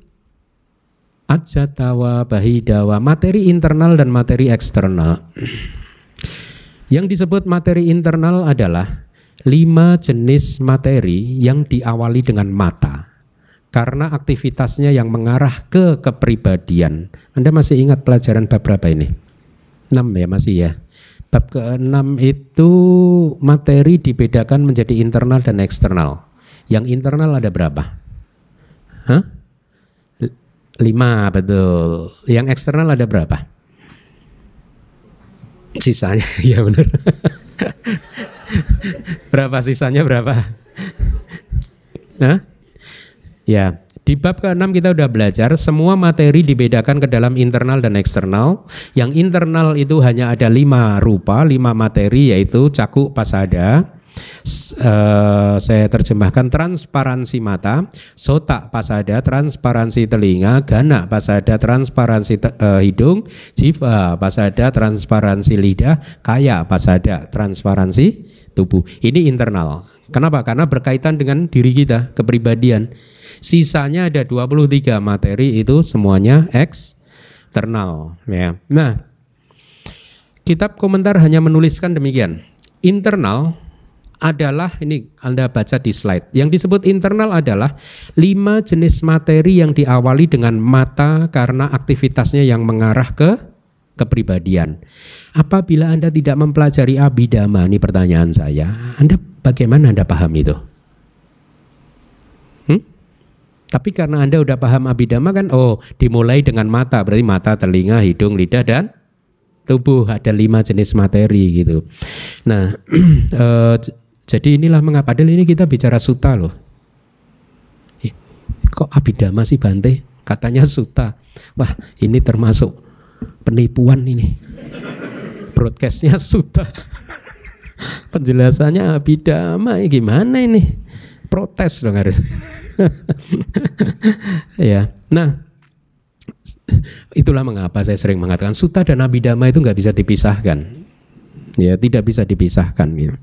ajatawa, bahidawa, materi internal dan materi eksternal. Yang disebut materi internal adalah 5 jenis materi yang diawali dengan mata, karena aktivitasnya yang mengarah ke kepribadian. Anda masih ingat pelajaran bab berapa ini? 6 ya, masih ya. Bab ke-6 itu materi dibedakan menjadi internal dan eksternal. Yang internal ada berapa? 5, betul. Yang eksternal ada berapa? Sisanya, ya benar. Berapa sisanya berapa? Ya, di bab ke-6 kita udah belajar semua materi dibedakan ke dalam internal dan eksternal. Yang internal itu hanya ada 5 rupa, 5 materi, yaitu caku pasada, saya terjemahkan transparansi mata, sota pasada transparansi telinga, gana pasada transparansi hidung, jiva pasada transparansi lidah, kaya pasada transparansi tubuh. Ini internal. Kenapa? Karena berkaitan dengan diri kita, kepribadian. Sisanya ada 23 materi, itu semuanya eksternal, ya. Nah, kitab komentar hanya menuliskan demikian. Internal adalah, ini Anda baca di slide, yang disebut internal adalah 5 jenis materi yang diawali dengan mata karena aktivitasnya yang mengarah ke kepribadian. Apabila Anda tidak mempelajari Abhidhamma, ini pertanyaan saya, bagaimana Anda paham itu? Tapi karena Anda udah paham Abhidhamma kan, dimulai dengan mata, berarti mata, telinga, hidung, lidah, dan tubuh. Ada 5 jenis materi gitu. Nah, jadi inilah mengapa, padahal ini kita bicara sutta loh. Kok Abhidhamma sih Bante? Katanya sutta. Wah, ini termasuk penipuan ini. Broadcastnya sutta. Penjelasannya Abhidhamma, gimana ini? Protes dong harus. Ya, nah itulah mengapa saya sering mengatakan sutta dan Abhidhamma itu nggak bisa dipisahkan. Ya, tidak bisa dipisahkan. Gitu.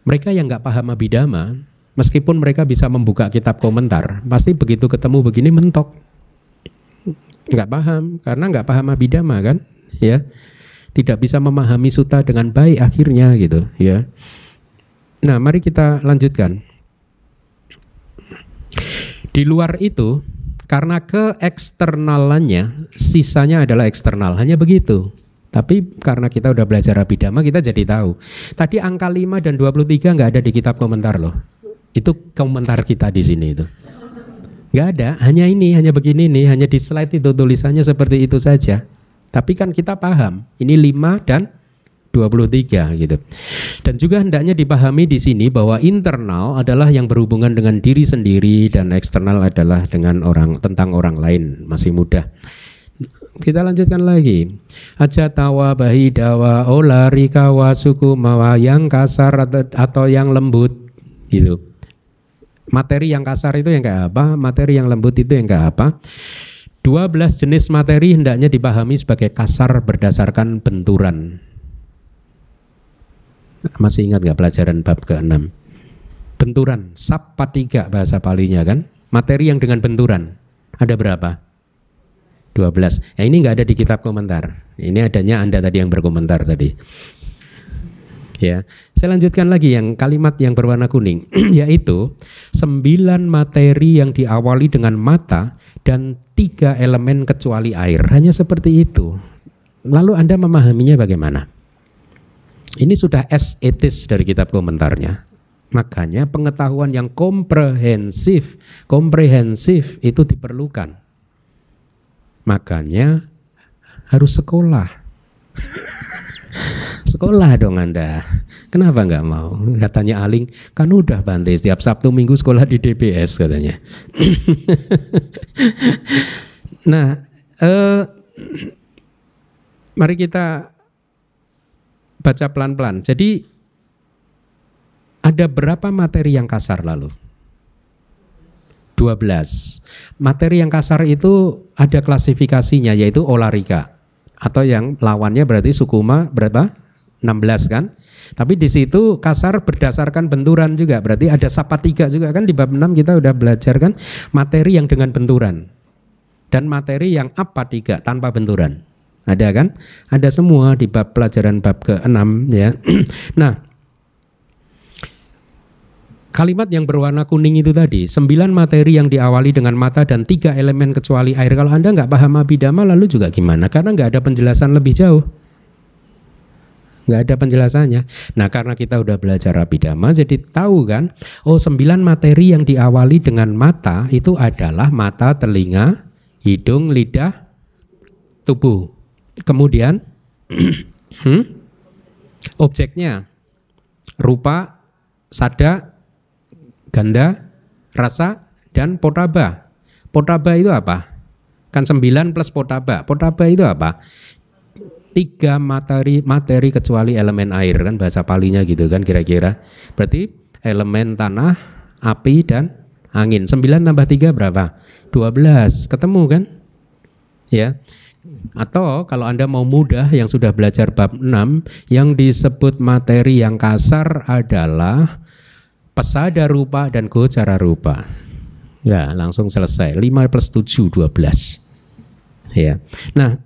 Mereka yang nggak paham Abhidhamma, meskipun mereka bisa membuka kitab komentar, pasti begitu ketemu begini mentok, nggak paham, karena nggak paham Abhidhamma kan, ya, tidak bisa memahami sutta dengan baik akhirnya gitu, ya. Nah, mari kita lanjutkan. Di luar itu, karena keeksternalannya, sisanya adalah eksternal, hanya begitu. Tapi karena kita udah belajar Abhidhamma, kita jadi tahu. Tadi angka 5 dan 23 nggak ada di kitab komentar loh. Itu komentar kita di sini itu. Nggak ada, hanya ini, hanya begini nih, hanya di slide itu tulisannya seperti itu saja. Tapi kan kita paham, ini 5 dan 23 gitu. Dan juga hendaknya dipahami di sini bahwa internal adalah yang berhubungan dengan diri sendiri dan eksternal adalah dengan tentang orang lain. Masih mudah. Kita lanjutkan lagi. Ajatawa, bahidawa, olarikawa, sukumawa, yang kasar atau yang lembut gitu. Materi yang kasar itu yang kayak apa? Materi yang lembut itu yang kayak apa? 12 jenis materi hendaknya dipahami sebagai kasar berdasarkan benturan. Masih ingat gak pelajaran bab ke-6? Benturan, sappatiga bahasa Palinya kan? Materi yang dengan benturan. Ada berapa? 12. Ya, ini gak ada di kitab komentar. Ini adanya Anda tadi yang berkomentar tadi. Ya, saya lanjutkan lagi yang kalimat yang berwarna kuning, yaitu 9 materi yang diawali dengan mata dan 3 elemen kecuali air. Hanya seperti itu. Lalu Anda memahaminya bagaimana? Ini sudah as it is dari kitab komentarnya. Makanya pengetahuan yang komprehensif itu diperlukan. Makanya harus sekolah. Sekolah dong Anda. Kenapa nggak mau? Katanya Aling, kan udah Bante setiap Sabtu Minggu sekolah di DBS katanya. Nah, mari kita baca pelan-pelan. Jadi ada berapa materi yang kasar lalu? 12. Materi yang kasar itu ada klasifikasinya, yaitu olarika. Atau yang lawannya berarti sukuma berapa? 16 kan? Tapi di situ kasar berdasarkan benturan juga. Berarti ada sapatiga juga kan, di bab 6 kita udah belajar kan materi yang dengan benturan. Dan materi yang apatiga tanpa benturan. Ada kan? Ada semua di bab pelajaran bab ke-6 ya. Nah, kalimat yang berwarna kuning itu tadi, 9 materi yang diawali dengan mata dan 3 elemen kecuali air. Kalau Anda nggak paham Abhidhamma lalu juga gimana? Karena nggak ada penjelasan lebih jauh. Nggak ada penjelasannya. Nah, karena kita udah belajar Abhidhamma, jadi tahu kan, oh 9 materi yang diawali dengan mata itu adalah mata, telinga, hidung, lidah, tubuh. Kemudian objeknya rupa, sada, ganda, rasa, dan potaba. Potaba itu apa? Kan 9 plus potaba. Potaba itu apa? 3 materi kecuali elemen air, kan bahasa Palinya gitu kan kira-kira. Berarti elemen tanah, api, dan angin. 9 tambah 3 berapa? 12. Ketemu kan? Ya. Atau kalau Anda mau mudah yang sudah belajar bab 6, yang disebut materi yang kasar adalah pesada rupa dan gocara rupa. Ya, langsung selesai. 5 plus 7, 12. Ya. Nah,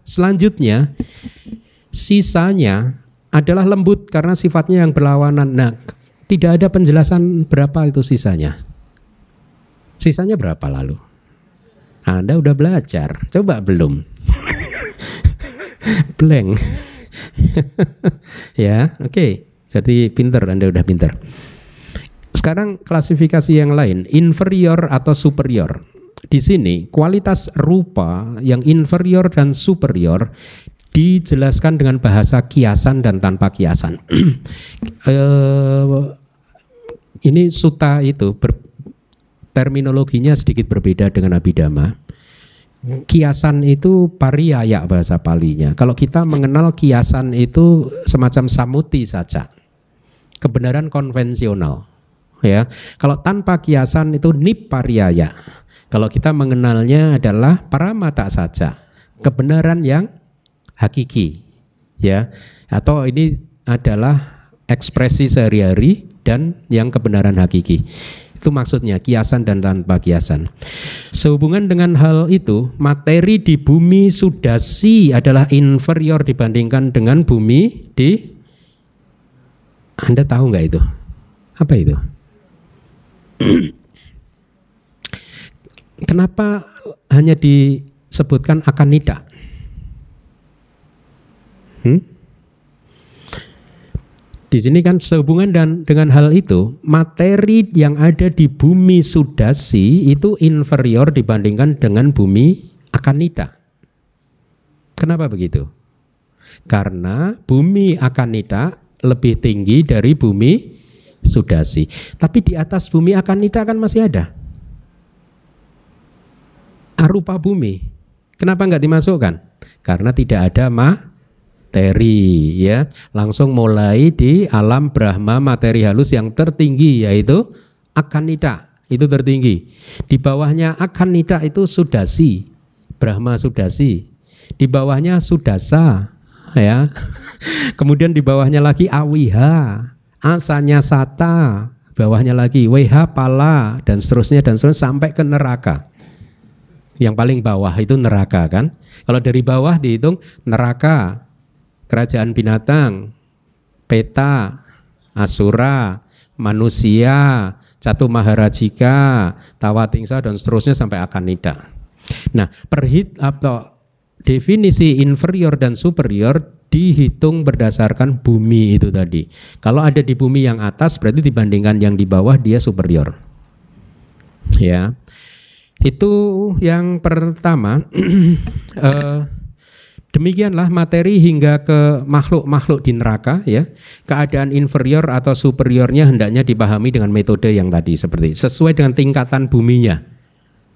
selanjutnya sisanya adalah lembut karena sifatnya yang berlawanan. Nah, tidak ada penjelasan berapa itu sisanya. Sisanya berapa lalu? Anda udah belajar, coba belum? Blank. Ya, oke. Jadi pinter, Anda udah pinter. Sekarang klasifikasi yang lain, inferior atau superior. Di sini kualitas rupa yang inferior dan superior dijelaskan dengan bahasa kiasan dan tanpa kiasan. Ini sutta itu terminologinya sedikit berbeda dengan Abhidhamma. Kiasan itu pariyaya bahasa Palinya. Kalau kita mengenal kiasan itu semacam samuti saja, kebenaran konvensional. Ya, kalau tanpa kiasan itu nippariyaya. Kalau kita mengenalnya adalah paramata saja, kebenaran yang hakiki. Ya, atau ini adalah ekspresi sehari-hari dan yang kebenaran hakiki. Itu maksudnya kiasan dan tanpa kiasan. Sehubungan dengan hal itu, materi di bumi Sudasi adalah inferior dibandingkan dengan bumi di... Anda tahu nggak itu? Apa itu? Kenapa hanya disebutkan akanita? Di sini kan sehubungan dengan hal itu, materi yang ada di bumi Sudasi itu inferior dibandingkan dengan bumi Akanita. Kenapa begitu? Karena bumi Akanita lebih tinggi dari bumi Sudasi. Tapi di atas bumi Akanita kan masih ada arupa bumi. Kenapa nggak dimasukkan? Karena tidak ada materi, ya. Langsung mulai di alam Brahma materi halus yang tertinggi, yaitu Akanita, itu tertinggi. Di bawahnya Akanita itu Sudasi, Brahma Sudasi. Di bawahnya Sudasa, ya. Kemudian di bawahnya lagi Awiha, Asanya Sata, bawahnya lagi Weha Pala, dan seterusnya sampai ke neraka. Yang paling bawah itu neraka kan. Kalau dari bawah dihitung neraka, kerajaan binatang, peta, asura, manusia, Catu Maharajika, Tawatingsa, dan seterusnya sampai Akanita. Nah, definisi inferior dan superior dihitung berdasarkan bumi itu tadi. Kalau ada di bumi yang atas berarti dibandingkan yang di bawah dia superior. Ya. Itu yang pertama. Demikianlah materi hingga ke makhluk-makhluk di neraka ya. Keadaan inferior atau superiornya hendaknya dipahami dengan metode yang tadi seperti sesuai dengan tingkatan buminya.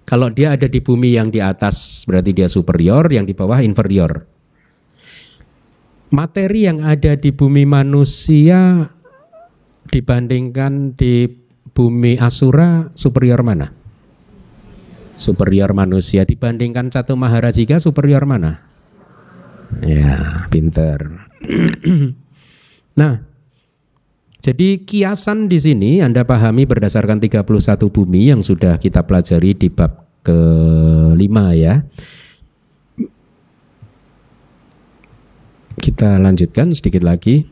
Kalau dia ada di bumi yang di atas berarti dia superior, yang di bawah inferior. Materi yang ada di bumi manusia dibandingkan di bumi asura superior mana? Superior manusia. Dibandingkan Catu Maharajika superior mana? Ya, pinter. Nah, jadi kiasan di sini Anda pahami berdasarkan 31 bumi yang sudah kita pelajari di bab ke-5 ya. Kita lanjutkan sedikit lagi.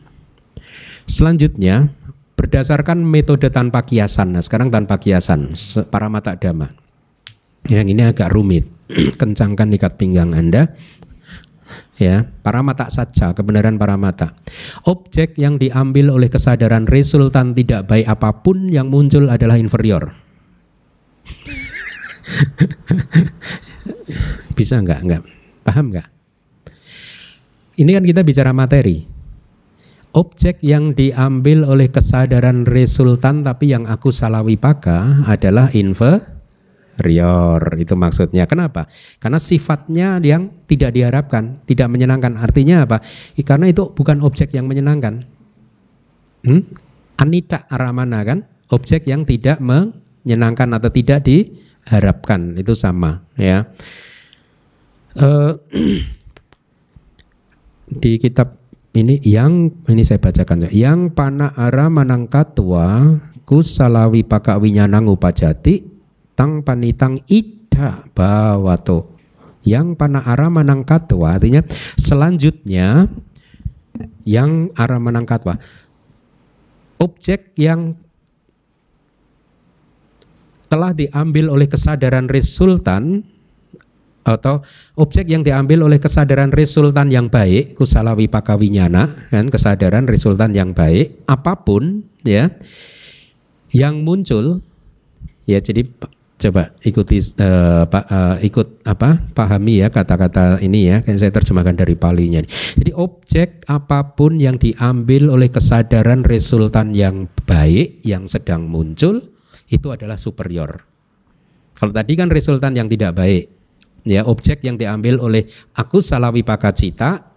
Selanjutnya, berdasarkan metode tanpa kiasan. Nah, sekarang tanpa kiasan, Paramata Dhamma. Yang ini agak rumit. Kencangkan ikat pinggang Anda. Ya, paramata saja, kebenaran paramata. Objek yang diambil oleh kesadaran resultan tidak baik apapun yang muncul adalah inferior. Bisa enggak? Enggak. Paham enggak? Ini kan kita bicara materi. Objek yang diambil oleh kesadaran resultan tapi yang aku salah wipaka adalah inferior. Itu maksudnya. Kenapa? Karena sifatnya yang tidak diharapkan, tidak menyenangkan. Artinya apa? Karena itu bukan objek yang menyenangkan. Anita aramana kan? Objek yang tidak menyenangkan atau tidak diharapkan. Itu sama ya. Di kitab ini saya bacakan. Yang pana aramanang katwa kusalawi paka winyanang upajati tang panitang ida bawato. Yang pana aramanang katwa artinya selanjutnya yang aramanang katwa, objek yang telah diambil oleh kesadaran resultan atau objek yang diambil oleh kesadaran resultan yang baik, kusala wipaka winyana kan, kesadaran resultan yang baik apapun ya yang muncul ya. Jadi coba ikuti pahami ya kata-kata ini ya, kayak saya terjemahkan dari palinya. Jadi objek apapun yang diambil oleh kesadaran resultan yang baik yang sedang muncul itu adalah superior. Kalau tadi kan resultan yang tidak baik ya, objek yang diambil oleh aku salah wipaka cita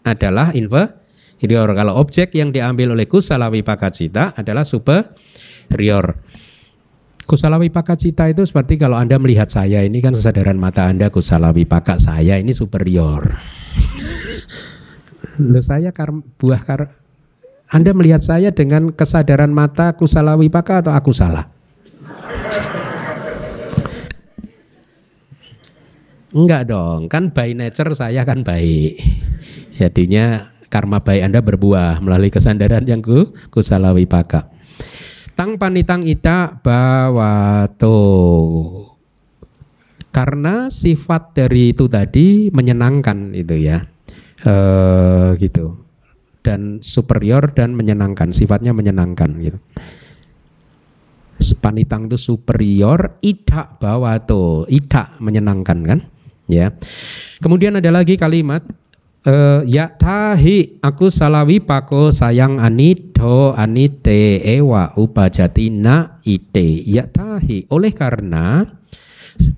adalah inferior. Kalau objek yang diambil oleh kusala wipaka cita adalah superior. Kusala wipaka cita itu seperti kalau Anda melihat saya ini kan kesadaran mata Anda kusala wipaka, saya ini superior. Saya Anda melihat saya dengan kesadaran mata kusala wipaka atau aku salah? Enggak dong, kan by nature saya kan baik. Jadinya karma baik Anda berbuah melalui kesadaran yang kusala wipaka. Tang panitang ita bawato. Karena sifat dari itu tadi menyenangkan itu ya, gitu. Dan superior dan menyenangkan, sifatnya menyenangkan gitu. Panitang itu superior, ita bawato, ita menyenangkan kan, ya. Kemudian ada lagi kalimat ya tahi aku salawi pako sayang anito anite ewa upajatina ite. Ya tahi oleh karena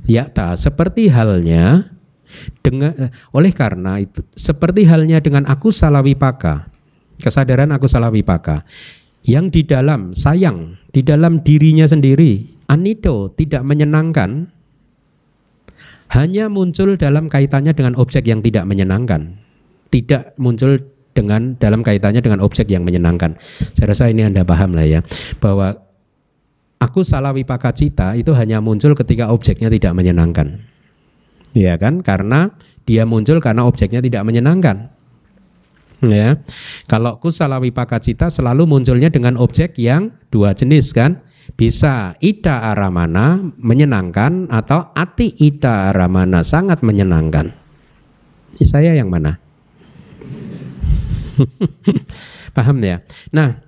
ya ta seperti halnya dengan oleh karena itu seperti halnya dengan aku salawi paka, kesadaran aku salawi paka yang di dalam sayang di dalam dirinya sendiri anito tidak menyenangkan, hanya muncul dalam kaitannya dengan objek yang tidak menyenangkan, tidak muncul dengan dalam kaitannya dengan objek yang menyenangkan. Saya rasa ini Anda paham lah ya, bahwa aku salah wipaka cita itu hanya muncul ketika objeknya tidak menyenangkan, ya kan? Karena dia muncul karena objeknya tidak menyenangkan, ya. Kalau kusala wipaka cita selalu munculnya dengan objek yang dua jenis kan, bisa ida aramana menyenangkan atau ati ida aramana sangat menyenangkan. Saya yang mana? Paham ya? Nah,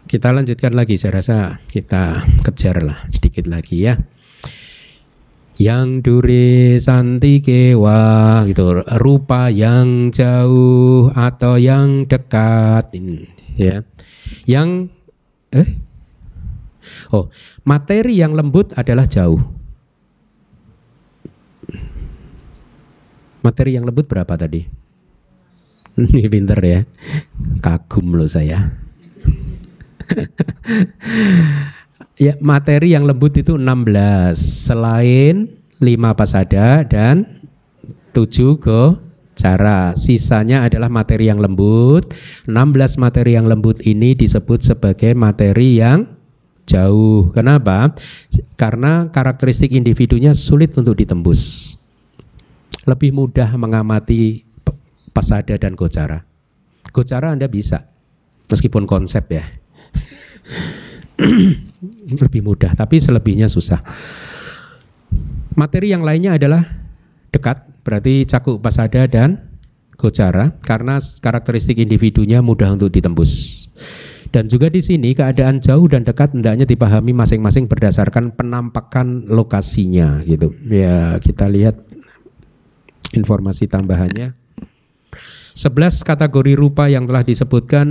kita lanjutkan lagi. Saya rasa kita kejar lah sedikit lagi ya. Yang dure santikewa gitu, rupa yang jauh atau yang dekat, ya. Yang materi yang lembut adalah jauh. Materi yang lembut berapa tadi? Ini pinter ya. Kagum loh saya. Ya, materi yang lembut itu 16. Selain 5 pasada dan 7 gocara. Sisanya adalah materi yang lembut. 16 materi yang lembut ini disebut sebagai materi yang jauh. Kenapa? Karena karakteristik individunya sulit untuk ditembus. Lebih mudah mengamati pasada dan gocara. Gocara Anda bisa, meskipun konsep ya. Lebih mudah, tapi selebihnya susah. Materi yang lainnya adalah dekat, berarti cakup pasada dan gocara, karena karakteristik individunya mudah untuk ditembus. Dan juga di sini keadaan jauh dan dekat hendaknya dipahami masing-masing berdasarkan penampakan lokasinya gitu. Ya, kita lihat informasi tambahannya. 11 kategori rupa yang telah disebutkan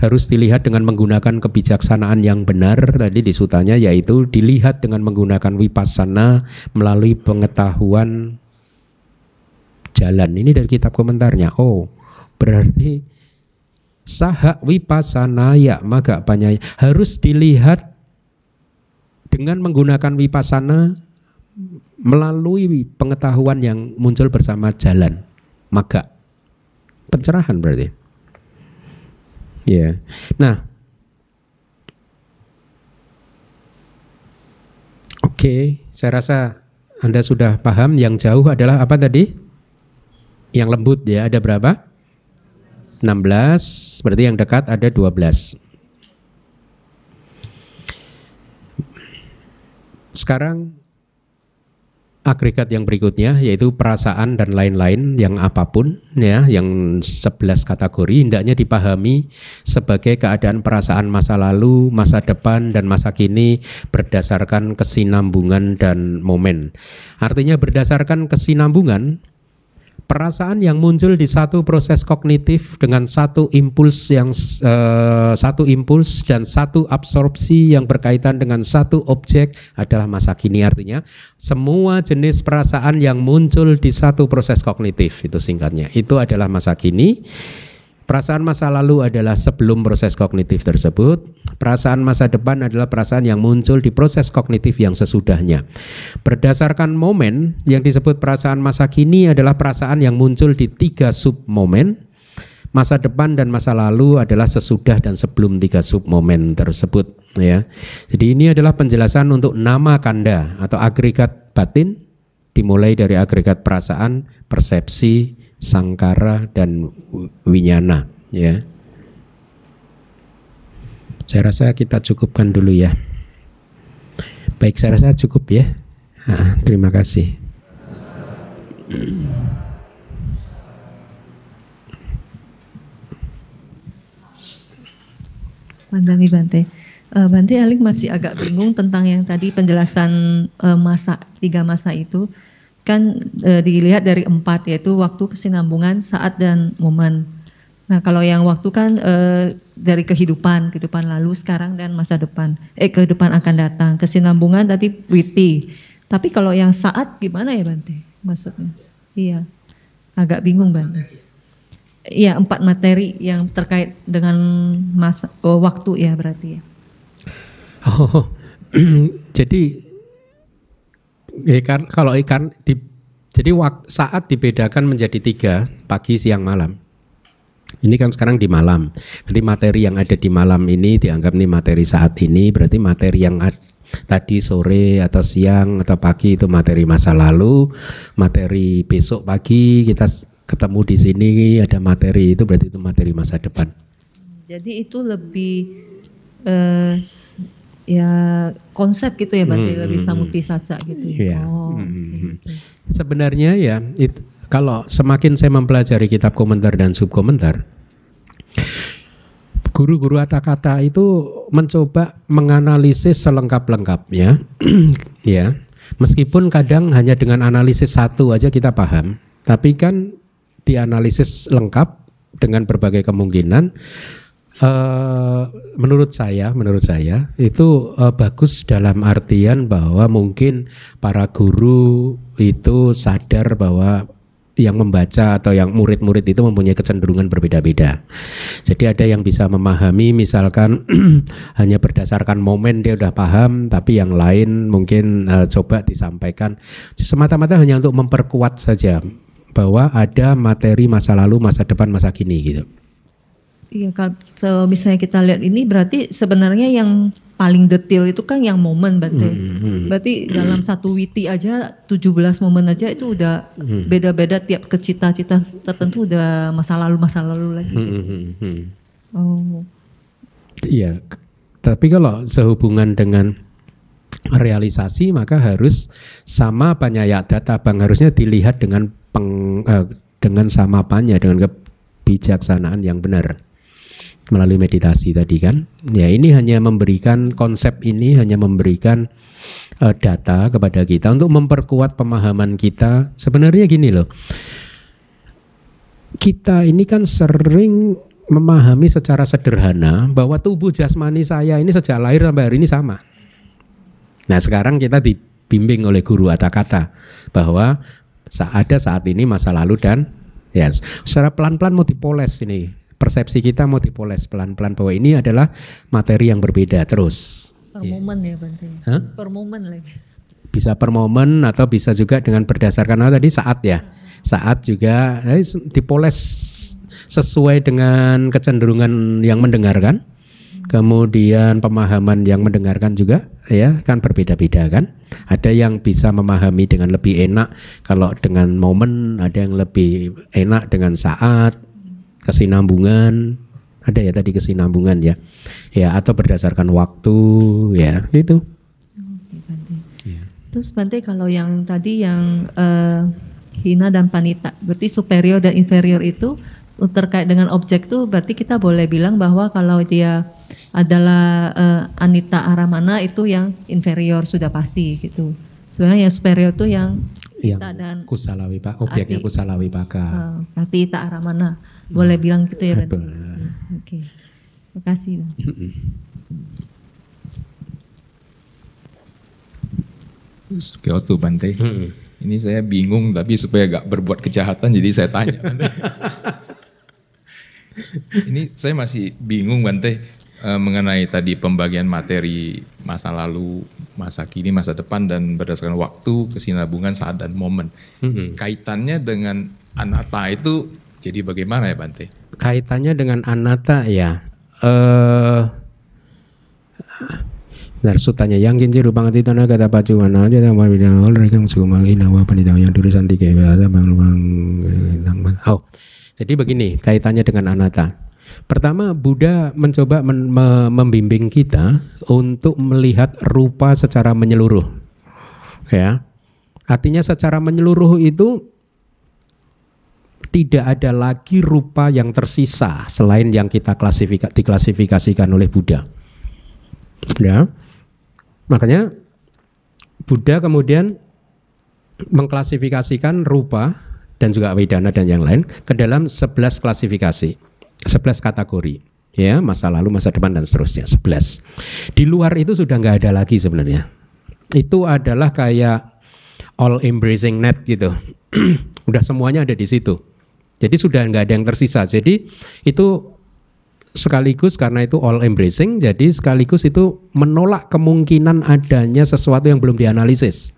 harus dilihat dengan menggunakan kebijaksanaan yang benar tadi di sutanya, yaitu dilihat dengan menggunakan vipassana melalui pengetahuan jalan. Ini dari kitab komentarnya. Oh, berarti saha vipassana ya maga panyaya harus dilihat dengan menggunakan vipassana melalui pengetahuan yang muncul bersama jalan, maga. Pencerahan berarti. Ya. Nah. Oke, saya rasa Anda sudah paham. Yang jauh adalah apa tadi? Yang lembut ya, ada berapa? 16, berarti yang dekat ada 12. Sekarang agregat yang berikutnya yaitu perasaan dan lain-lain yang apapun ya, yang 11 kategori hendaknya dipahami sebagai keadaan perasaan masa lalu, masa depan dan masa kini berdasarkan kesinambungan dan momen. Artinya berdasarkan kesinambungan, perasaan yang muncul di satu proses kognitif dengan satu impuls dan satu absorpsi yang berkaitan dengan satu objek adalah masa kini. Artinya semua jenis perasaan yang muncul di satu proses kognitif, itu singkatnya, itu adalah masa kini. Perasaan masa lalu adalah sebelum proses kognitif tersebut. Perasaan masa depan adalah perasaan yang muncul di proses kognitif yang sesudahnya. Berdasarkan momen, yang disebut perasaan masa kini adalah perasaan yang muncul di 3 submomen. Masa depan dan masa lalu adalah sesudah dan sebelum 3 submomen tersebut. Ya. Jadi ini adalah penjelasan untuk nama kanda atau agregat batin, dimulai dari agregat perasaan, persepsi, sangkara dan winyana ya. Saya rasa kita cukupkan dulu ya. Baik, saya rasa cukup ya. Terima kasih. Pandami Bante. Bante Aling masih agak bingung tentang yang tadi penjelasan masa, 3 masa itu. Kan dilihat dari 4, yaitu waktu, kesinambungan, saat dan momen. Nah kalau yang waktu kan dari kehidupan lalu, sekarang dan masa depan. Kehidupan akan datang. Kesinambungan tadi witi. Tapi kalau yang saat gimana ya Bante? Maksudnya? Iya. Agak bingung Bante. Iya, 4 materi yang terkait dengan masa waktu ya berarti ya. Oh, jadi kalau ikan jadi saat dibedakan menjadi 3, pagi, siang, malam. Ini kan sekarang di malam. Berarti materi yang ada di malam ini dianggap nih materi saat ini. Berarti materi yang tadi sore atau siang atau pagi itu materi masa lalu. Materi besok pagi kita ketemu di sini ada materi, itu berarti itu materi masa depan. Jadi itu lebih ya konsep gitu ya Bante, lebih samuti saja gitu. Iya. Okay. Sebenarnya ya, kalau semakin saya mempelajari kitab komentar dan subkomentar, guru-guru kata-kata itu mencoba menganalisis selengkap-lengkapnya, ya. Meskipun kadang hanya dengan analisis satu aja kita paham, tapi kan dianalisis lengkap dengan berbagai kemungkinan. Menurut saya itu bagus dalam artian bahwa mungkin para guru itu sadar bahwa yang membaca atau yang murid-murid itu mempunyai kecenderungan berbeda-beda. Jadi ada yang bisa memahami misalkan hanya berdasarkan momen dia udah paham, tapi yang lain mungkin coba disampaikan semata-mata hanya untuk memperkuat saja bahwa ada materi masa lalu, masa depan, masa kini gitu. Iya, kalau misalnya kita lihat ini berarti sebenarnya yang paling detail itu kan yang momen Bante. Berarti dalam satu witi aja 17 momen aja itu udah beda-beda tiap ke cita-cita tertentu udah masa lalu lagi. Gitu. Oh. Iya, tapi kalau sehubungan dengan realisasi maka harus sama Panyaya Databang, harusnya dilihat dengan dengan samapannya, dengan kebijaksanaan yang benar. Melalui meditasi tadi kan, ya ini hanya memberikan konsep ini, hanya memberikan data kepada kita untuk memperkuat pemahaman kita. Sebenarnya gini loh, kita ini kan sering memahami secara sederhana bahwa tubuh jasmani saya ini sejak lahir sampai hari ini sama. Nah sekarang kita dibimbing oleh guru kata-kata bahwa ada saat ini masa lalu dan ya secara pelan-pelan mau dipoles ini. Persepsi kita mau dipoles pelan-pelan bahwa ini adalah materi yang berbeda terus. Per momen ya Bante. Per momen lagi. Bisa per momen atau bisa juga dengan berdasarkan tadi saat ya. Saat juga dipoles sesuai dengan kecenderungan yang mendengarkan. Kemudian pemahaman yang mendengarkan juga ya kan berbeda-beda kan. Ada yang bisa memahami dengan lebih enak kalau dengan momen, ada yang lebih enak dengan saat. Kesinambungan, ada ya tadi kesinambungan ya, ya atau berdasarkan waktu ya gitu. Oke, Bante. Ya. Terus Bante kalau yang tadi yang hina dan panita, berarti superior dan inferior itu terkait dengan objek tuh berarti kita boleh bilang bahwa kalau dia adalah anita aramana itu yang inferior sudah pasti gitu. Sebenarnya yang superior tuh yang dan kusalawi pak, objeknya kusalawi paka. Atita aramana. Boleh bilang gitu ya Bante. Oke. Terima kasih. Kyoto Bante. Ini saya bingung tapi supaya gak berbuat kejahatan jadi saya tanya. Ini saya masih bingung Bante mengenai tadi pembagian materi masa lalu, masa kini, masa depan dan berdasarkan waktu, kesinambungan, saat dan momen. Kaitannya dengan anatta itu jadi bagaimana ya Bante? Kaitannya dengan anatta ya. Sutanya yang kinci rupang ati tanah kata pacuan aja tanpa bidang rekam sumang inawa panitau yang tulisan tiga bahasa bang. Oh, jadi begini kaitannya dengan anatta. Pertama Buddha mencoba membimbing kita untuk melihat rupa secara menyeluruh. Ya, artinya secara menyeluruh itu tidak ada lagi rupa yang tersisa selain yang kita diklasifikasikan oleh Buddha. Ya. Makanya Buddha kemudian mengklasifikasikan rupa dan juga Vedana dan yang lain ke dalam 11 klasifikasi, 11 kategori. Ya, masa lalu, masa depan dan seterusnya 11. Di luar itu sudah nggak ada lagi sebenarnya. Itu adalah kayak all embracing net gitu. Udah semuanya ada di situ. Jadi sudah nggak ada yang tersisa. Jadi itu sekaligus karena itu all embracing. Jadi sekaligus itu menolak kemungkinan adanya sesuatu yang belum dianalisis.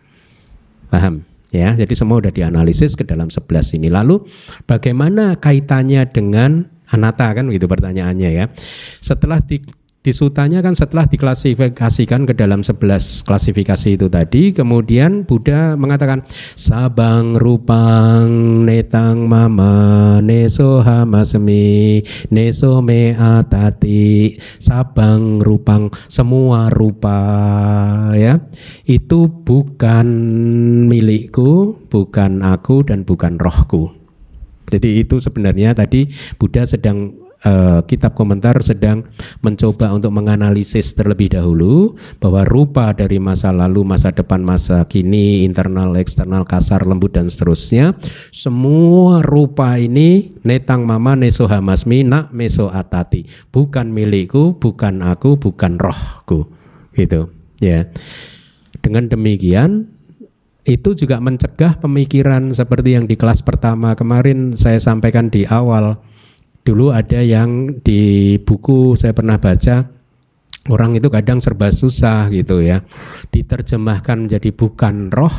Paham? Ya. Jadi semua udah dianalisis ke dalam 11 ini. Lalu bagaimana kaitannya dengan anatta kan gitu pertanyaannya ya. Setelah Di sutanya kan setelah diklasifikasikan ke dalam 11 klasifikasi itu tadi, kemudian Buddha mengatakan sabang rupang netang mama neso hamasmi neso me atati, sabang rupang, semua rupa ya, itu bukan milikku, bukan aku dan bukan rohku. Jadi itu sebenarnya tadi Buddha sedang kitab komentar sedang mencoba untuk menganalisis terlebih dahulu bahwa rupa dari masa lalu, masa depan, masa kini, internal, eksternal, kasar, lembut dan seterusnya, semua rupa ini netang mama neso hamasmi nak meso atati, bukan milikku, bukan aku, bukan rohku, gitu ya. Dengan demikian itu juga mencegah pemikiran seperti yang di kelas pertama kemarin saya sampaikan di awal. Dulu ada yang di buku saya pernah baca, orang itu kadang serba susah gitu ya, diterjemahkan menjadi bukan roh,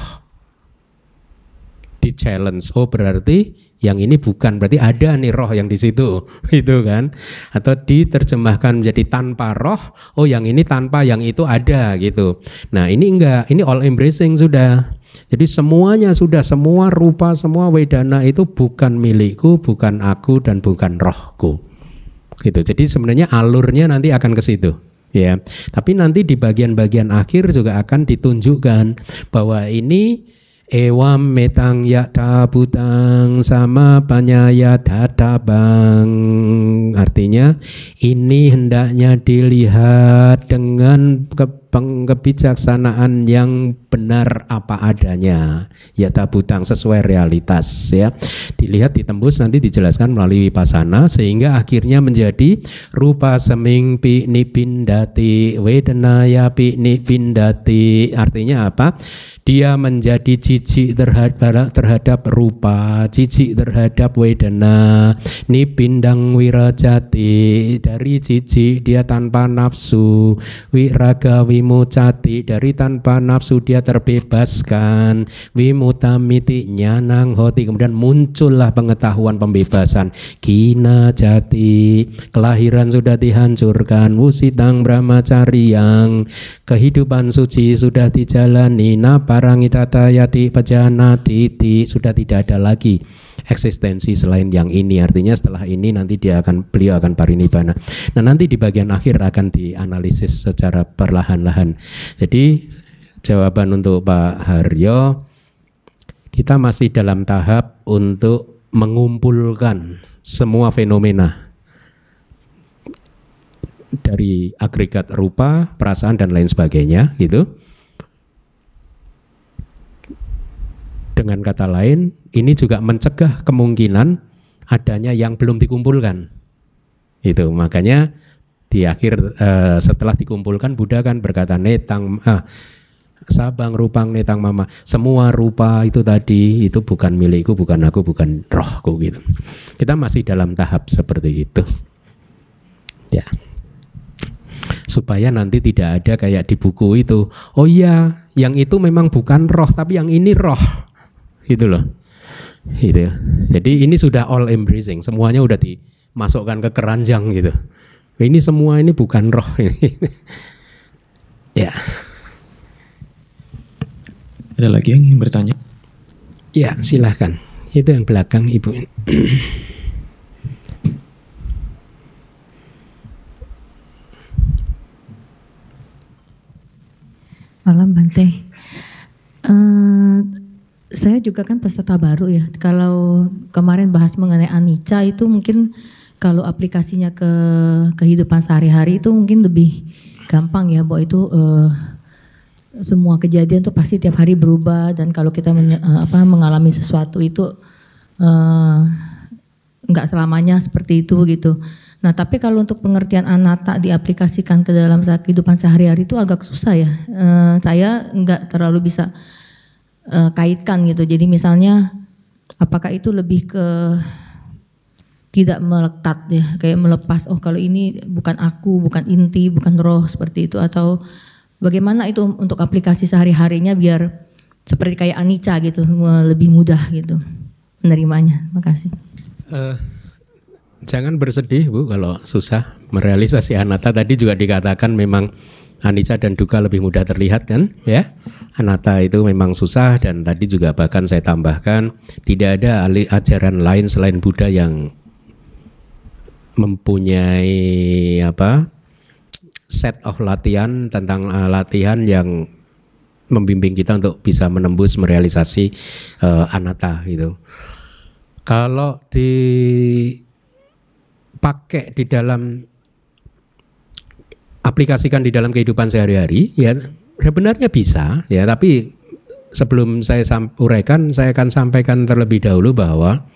di challenge, oh berarti yang ini bukan, berarti ada nih roh yang di situ, itu kan, atau diterjemahkan menjadi tanpa roh, oh yang ini tanpa, yang itu ada gitu. Nah ini enggak, ini all embracing sudah. Jadi semuanya sudah, semua rupa, semua wedana itu bukan milikku, bukan aku dan bukan rohku. Gitu. Jadi sebenarnya alurnya nanti akan ke situ, ya. Tapi nanti di bagian-bagian akhir juga akan ditunjukkan bahwa ini ewam metang yakta butang sama panyaya dadabang. Artinya ini hendaknya dilihat dengan kebijaksanaan yang benar apa adanya, ya tabutang sesuai realitas ya. Dilihat, ditembus, nanti dijelaskan melalui vipassana sehingga akhirnya menjadi rupa seming pi nipindati wedanaya pi nipindati. Artinya apa? Dia menjadi jijik terhadap rupa, jijik terhadap wedana, nipindang wirajati, dari jijik dia tanpa nafsu, wiraga wimucati, dari tanpa nafsu dia terbebaskan, wimutamiti nyanang hoti, kemudian muncullah pengetahuan pembebasan, kina jati, kelahiran sudah dihancurkan, wusitang brahmacariang, kehidupan suci sudah dijalani, naparangitata yati pajanati, sudah tidak ada lagi eksistensi selain yang ini. Artinya setelah ini nanti beliau akan parinibbana. Nah nanti di bagian akhir akan dianalisis secara perlahan-lahan. Jadi jawaban untuk Pak Haryo, kita masih dalam tahap untuk mengumpulkan semua fenomena dari agregat rupa, perasaan dan lain sebagainya gitu. Dengan kata lain, ini juga mencegah kemungkinan adanya yang belum dikumpulkan. Itu makanya di akhir setelah dikumpulkan Buddha kan berkata netang sabang rupang netang mama, semua rupa itu tadi itu bukan milikku, bukan aku, bukan rohku gitu. Kita masih dalam tahap seperti itu. Ya. Supaya nanti tidak ada kayak di buku itu, oh iya, yang itu memang bukan roh tapi yang ini roh. Gitu loh. Gitu. Jadi ini sudah all embracing, semuanya udah dimasukkan ke keranjang gitu. Ini semua ini bukan roh ini. Ya. Ada lagi yang ingin bertanya? Ya, silahkan. Itu yang belakang Ibu. Malam Bante. Saya juga kan peserta baru ya. Kalau kemarin bahas mengenai anicca itu mungkin kalau aplikasinya ke kehidupan sehari-hari itu mungkin lebih gampang ya, bahwa itu semua kejadian tuh pasti tiap hari berubah, dan kalau kita mengalami sesuatu itu nggak selamanya seperti itu gitu. Nah tapi kalau untuk pengertian anatta diaplikasikan ke dalam kehidupan sehari-hari itu agak susah ya. Saya nggak terlalu bisa kaitkan gitu. Jadi misalnya apakah itu lebih ke tidak melekat ya, kayak melepas, oh kalau ini bukan aku, bukan inti, bukan roh seperti itu, atau bagaimana itu untuk aplikasi sehari-harinya biar seperti kayak anicca gitu, lebih mudah gitu menerimanya. Makasih. Jangan bersedih Bu kalau susah merealisasi anatta. Tadi juga dikatakan memang anicca dan dukkha lebih mudah terlihat kan ya. Anatta itu memang susah, dan tadi juga bahkan saya tambahkan tidak ada ajaran lain selain Buddha yang mempunyai set of latihan tentang latihan yang membimbing kita untuk bisa menembus merealisasi anatta gitu. Kalau dipakai di dalam, aplikasikan di dalam kehidupan sehari-hari, ya sebenarnya bisa ya. Tapi sebelum saya uraikan, saya akan sampaikan terlebih dahulu bahwa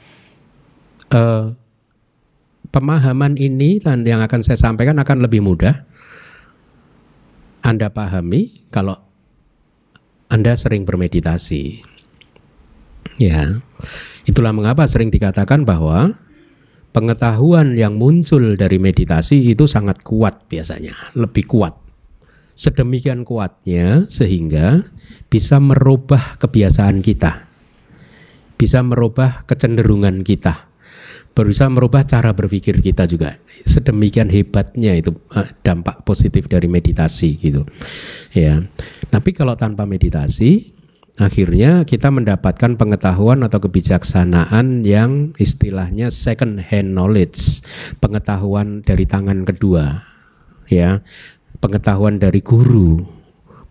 pemahaman ini dan yang akan saya sampaikan akan lebih mudah Anda pahami kalau Anda sering bermeditasi. Ya, itulah mengapa sering dikatakan bahwa pengetahuan yang muncul dari meditasi itu sangat kuat biasanya, lebih kuat. Sedemikian kuatnya sehingga bisa merubah kebiasaan kita, bisa merubah kecenderungan kita, berusaha merubah cara berpikir kita juga. Sedemikian hebatnya itu dampak positif dari meditasi gitu. Ya. Tapi kalau tanpa meditasi, akhirnya kita mendapatkan pengetahuan atau kebijaksanaan yang istilahnya second hand knowledge, pengetahuan dari tangan kedua, ya, pengetahuan dari guru,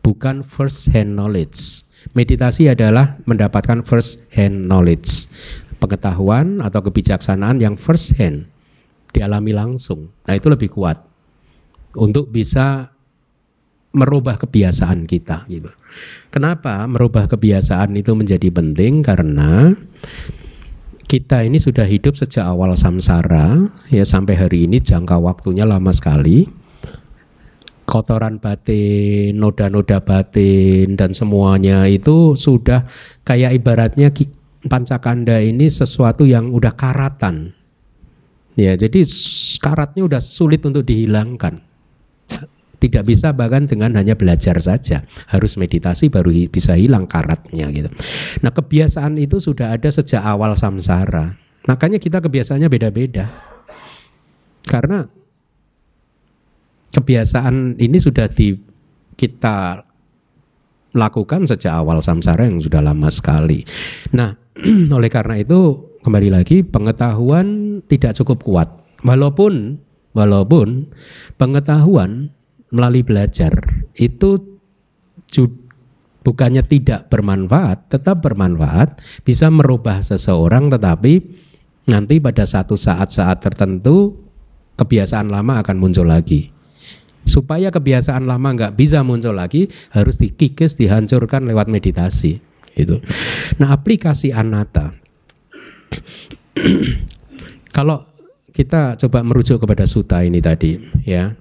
bukan first hand knowledge. Meditasi adalah mendapatkan first hand knowledge, pengetahuan atau kebijaksanaan yang first hand, dialami langsung. Nah itu lebih kuat untuk bisa merubah kebiasaan kita gitu. Kenapa merubah kebiasaan itu menjadi penting? Karena kita ini sudah hidup sejak awal samsara ya, sampai hari ini jangka waktunya lama sekali. Kotoran batin, noda-noda batin dan semuanya itu sudah kayak ibaratnya pancakanda ini sesuatu yang udah karatan. Ya, jadi karatnya udah sulit untuk dihilangkan. Tidak bisa bahkan dengan hanya belajar saja, harus meditasi baru bisa hilang karatnya gitu. Nah kebiasaan itu sudah ada sejak awal samsara. Makanya kita kebiasaannya beda-beda. Karena kebiasaan ini sudah kita lakukan sejak awal samsara yang sudah lama sekali. Nah oleh karena itu kembali lagi pengetahuan tidak cukup kuat. Walaupun pengetahuan melalui belajar itu bukannya tidak bermanfaat, tetap bermanfaat, bisa merubah seseorang, tetapi nanti pada satu saat-saat tertentu kebiasaan lama akan muncul lagi. Supaya kebiasaan lama nggak bisa muncul lagi, harus dikikis, dihancurkan lewat meditasi. Gitu. Nah aplikasi anatta, kalau kita coba merujuk kepada sutta ini tadi, ya.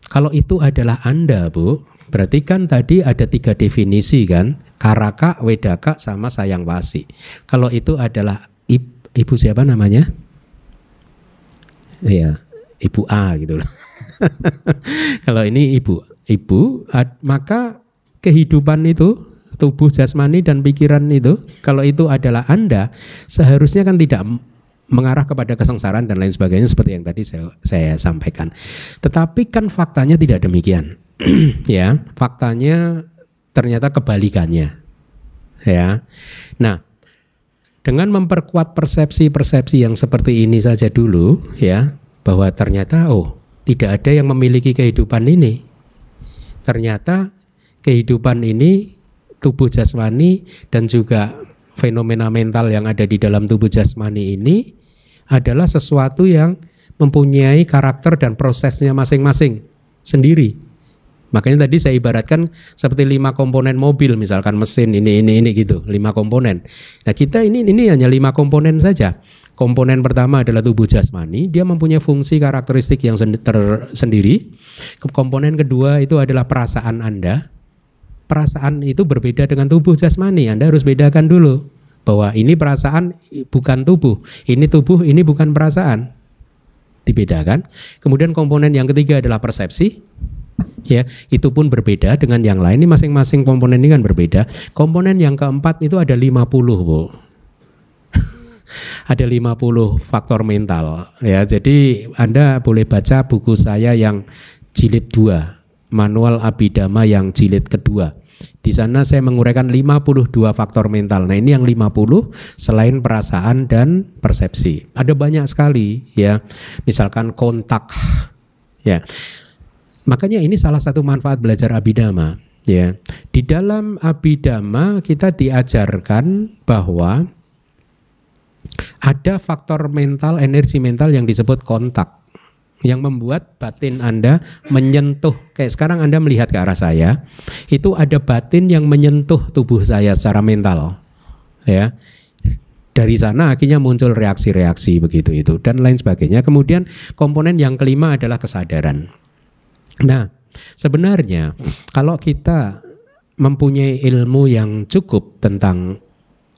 Kalau itu adalah Anda, Bu, berarti kan tadi ada 3 definisi kan, karaka, wedaka, sama sayang wasi. Kalau itu adalah ibu siapa namanya? Ya, ibu A gitu loh. Kalau ini ibu, maka kehidupan itu, tubuh jasmani dan pikiran itu, kalau itu adalah Anda, seharusnya kan tidak mengarah kepada kesengsaraan dan lain sebagainya seperti yang tadi saya sampaikan. Tetapi kan faktanya tidak demikian. Ya, faktanya ternyata kebalikannya. Ya. Nah, dengan memperkuat persepsi-persepsi yang seperti ini saja dulu ya, bahwa ternyata tidak ada yang memiliki kehidupan ini. Ternyata kehidupan ini, tubuh jasmani dan juga fenomena mental yang ada di dalam tubuh jasmani ini adalah sesuatu yang mempunyai karakter dan prosesnya masing-masing sendiri. Makanya tadi saya ibaratkan seperti 5 komponen mobil, misalkan mesin ini gitu, 5 komponen. Nah kita ini hanya 5 komponen saja. Komponen pertama adalah tubuh jasmani, dia mempunyai fungsi karakteristik yang tersendiri. Komponen kedua itu adalah perasaan Anda. Perasaan itu berbeda dengan tubuh jasmani. Anda harus bedakan dulu bahwa ini perasaan bukan tubuh, ini tubuh, ini bukan perasaan. Dibedakan. Kemudian komponen yang ketiga adalah persepsi. Ya, itu pun berbeda dengan yang lain. Ini masing-masing komponen ini kan berbeda. Komponen yang keempat itu ada 50, Bu. Ada 50 faktor mental ya. Jadi Anda boleh baca buku saya yang jilid 2, Manual Abhidhamma yang jilid kedua. Di sana saya menguraikan 52 faktor mental. Nah, ini yang 50 selain perasaan dan persepsi. Ada banyak sekali ya. Misalkan kontak ya. Makanya ini salah satu manfaat belajar Abhidhamma ya. Di dalam Abhidhamma kita diajarkan bahwa ada faktor mental, energi mental yang disebut kontak, yang membuat batin Anda menyentuh. Kayak sekarang Anda melihat ke arah saya, itu ada batin yang menyentuh tubuh saya secara mental ya. Dari sana akhirnya muncul reaksi-reaksi begitu itu dan lain sebagainya. Kemudian komponen yang kelima adalah kesadaran. Nah, sebenarnya kalau kita mempunyai ilmu yang cukup tentang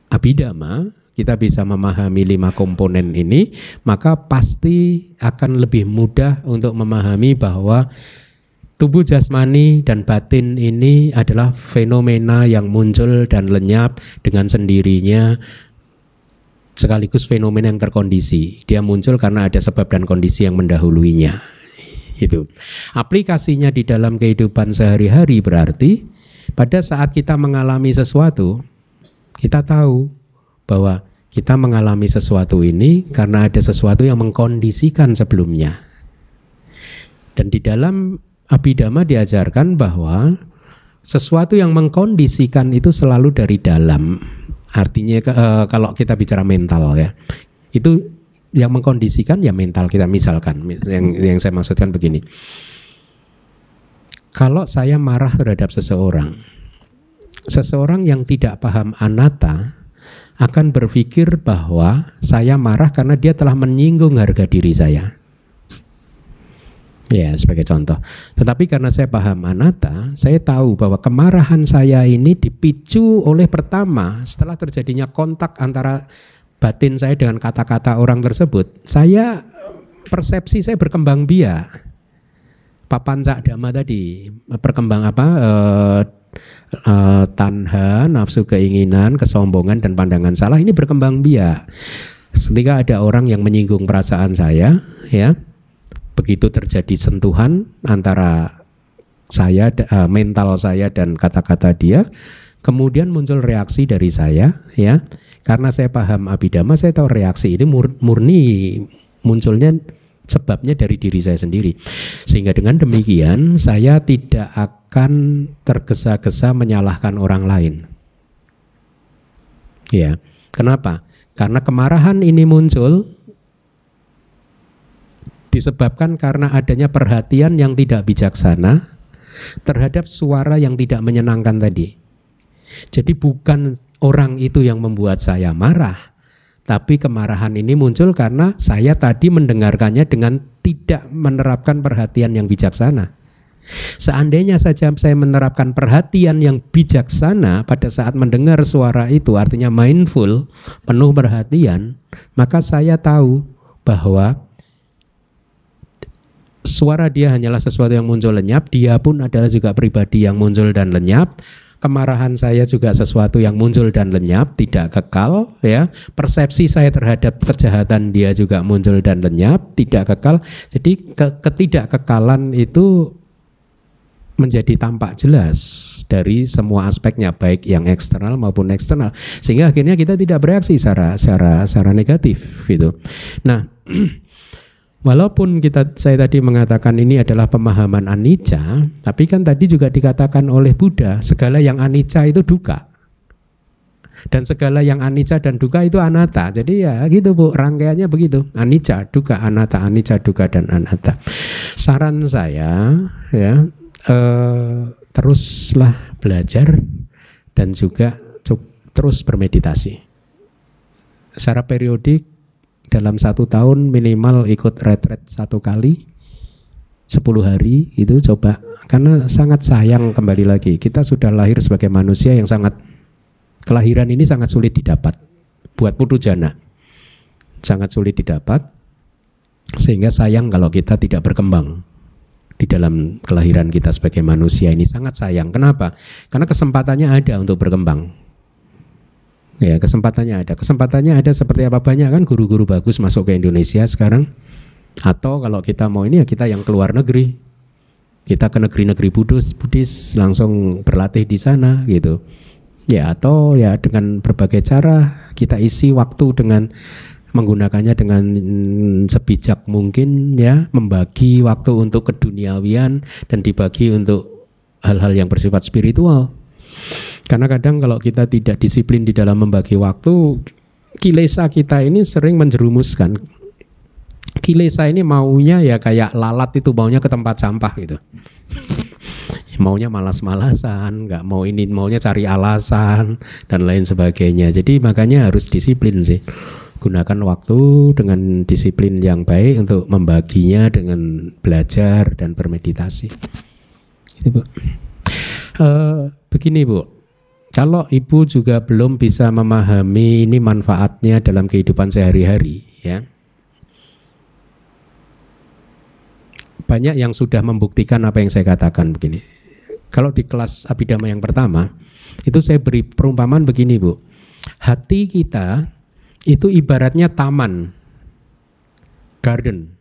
Abhidhamma, kita bisa memahami 5 komponen ini, maka pasti akan lebih mudah untuk memahami bahwa tubuh jasmani dan batin ini adalah fenomena yang muncul dan lenyap dengan sendirinya, sekaligus fenomena yang terkondisi. Dia muncul karena ada sebab dan kondisi yang mendahuluinya. Itu. Aplikasinya di dalam kehidupan sehari-hari berarti pada saat kita mengalami sesuatu, kita tahu bahwa kita mengalami sesuatu ini karena ada sesuatu yang mengkondisikan sebelumnya. Dan di dalam Abhidhamma diajarkan bahwa sesuatu yang mengkondisikan itu selalu dari dalam. Artinya kalau kita bicara mental ya, itu yang mengkondisikan ya mental kita. Misalkan yang saya maksudkan begini. Kalau saya marah terhadap seseorang yang tidak paham anatta akan berpikir bahwa saya marah karena dia telah menyinggung harga diri saya. Ya, sebagai contoh. Tetapi karena saya paham anatta, saya tahu bahwa kemarahan saya ini dipicu oleh pertama setelah terjadinya kontak antara batin saya dengan kata-kata orang tersebut. Persepsi saya berkembang biak. Papanca dhamma tadi berkembang tanha, nafsu keinginan, kesombongan dan pandangan salah ini berkembang biak. Ketika ada orang yang menyinggung perasaan saya, ya, begitu terjadi sentuhan antara saya, mental saya dan kata-kata dia, kemudian muncul reaksi dari saya, ya, karena saya paham Abhidhamma, saya tahu reaksi itu murni munculnya sebabnya dari diri saya sendiri. Sehingga dengan demikian saya tidak akan tergesa-gesa menyalahkan orang lain. Ya, kenapa? Karena kemarahan ini muncul disebabkan karena adanya perhatian yang tidak bijaksana terhadap suara yang tidak menyenangkan tadi. Jadi bukan orang itu yang membuat saya marah, tapi kemarahan ini muncul karena saya tadi mendengarkannya dengan tidak menerapkan perhatian yang bijaksana. Seandainya saja saya menerapkan perhatian yang bijaksana pada saat mendengar suara itu, artinya mindful, penuh perhatian, maka saya tahu bahwa suara dia hanyalah sesuatu yang muncul lenyap, dia pun adalah juga pribadi yang muncul dan lenyap. Kemarahan saya juga sesuatu yang muncul dan lenyap, tidak kekal, ya. Persepsi saya terhadap kejahatan dia juga muncul dan lenyap, tidak kekal. Jadi ketidakkekalan itu menjadi tampak jelas dari semua aspeknya, baik yang eksternal maupun eksternal. Sehingga akhirnya kita tidak bereaksi secara negatif gitu. Nah, walaupun saya tadi mengatakan ini adalah pemahaman anicca, tapi kan tadi juga dikatakan oleh Buddha, segala yang anicca itu dukkha. Dan segala yang anicca dan dukkha itu anatta. Jadi ya gitu Bu, rangkaiannya begitu. Anicca, dukkha, anatta, anicca, dukkha, dan anatta. Saran saya ya, teruslah belajar dan juga terus bermeditasi. Secara periodik dalam 1 tahun minimal ikut retret 1 kali 10 hari itu coba, karena sangat sayang, kembali lagi kita sudah lahir sebagai manusia yang kelahiran ini sangat sulit didapat buat putu jana, sangat sulit didapat, sehingga sayang kalau kita tidak berkembang di dalam kelahiran kita sebagai manusia ini, sangat sayang. Kenapa? Karena kesempatannya ada untuk berkembang. Ya, kesempatannya ada seperti apa, banyak kan guru-guru bagus masuk ke Indonesia sekarang. Atau kalau kita mau ini ya kita yang keluar negeri, kita ke negeri-negeri Buddhis langsung berlatih di sana gitu. Ya, atau ya dengan berbagai cara kita isi waktu dengan menggunakannya dengan sebijak mungkin ya, membagi waktu untuk keduniawian dan dibagi untuk hal-hal yang bersifat spiritual. Karena kadang kalau kita tidak disiplin di dalam membagi waktu, kilesa kita ini sering menjerumuskan. Kilesa ini maunya ya kayak lalat itu, maunya ke tempat sampah gitu. Maunya malas-malasan, nggak mau ini, maunya cari alasan dan lain sebagainya. Jadi makanya harus disiplin sih. Gunakan waktu dengan disiplin yang baik untuk membaginya dengan belajar dan bermeditasi. Ini, Bu. Begini, Bu. Kalau Ibu juga belum bisa memahami ini manfaatnya dalam kehidupan sehari-hari, ya. Banyak yang sudah membuktikan apa yang saya katakan begini. Kalau di kelas Abhidhamma yang pertama, itu saya beri perumpamaan begini, Bu. Hati kita itu ibaratnya taman, garden.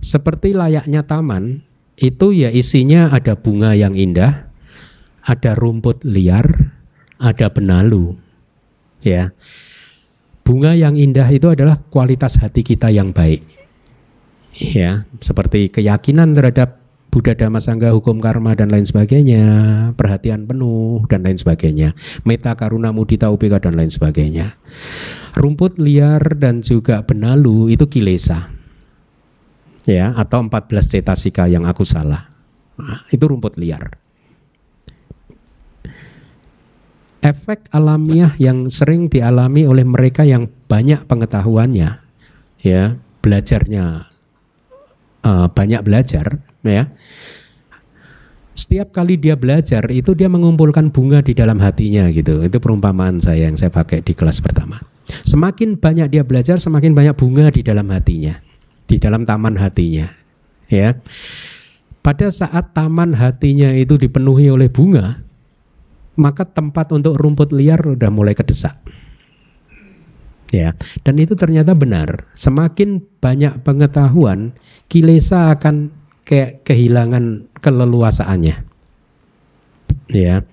Seperti layaknya taman, itu ya isinya ada bunga yang indah, ada rumput liar, ada benalu. Ya. Bunga yang indah itu adalah kualitas hati kita yang baik. Ya, seperti keyakinan terhadap Buddha, Dhamma, Sangha, hukum karma dan lain sebagainya, perhatian penuh dan lain sebagainya, metta, karuna, mudita, upeka dan lain sebagainya. Rumput liar dan juga benalu itu kilesa. Ya, atau 14 cetasika yang aku salah. Nah, itu rumput liar. Efek alamiah yang sering dialami oleh mereka yang banyak pengetahuannya, ya, belajarnya banyak belajar, ya. Setiap kali dia belajar itu dia mengumpulkan bunga di dalam hatinya gitu. Itu perumpamaan saya yang saya pakai di kelas pertama. Semakin banyak dia belajar, semakin banyak bunga di dalam hatinya, di dalam taman hatinya, ya. Pada saat taman hatinya itu dipenuhi oleh bunga, maka tempat untuk rumput liar udah mulai kedesak. Ya, dan itu ternyata benar. Semakin banyak pengetahuan, kilesa akan kehilangan keleluasaannya. Ya,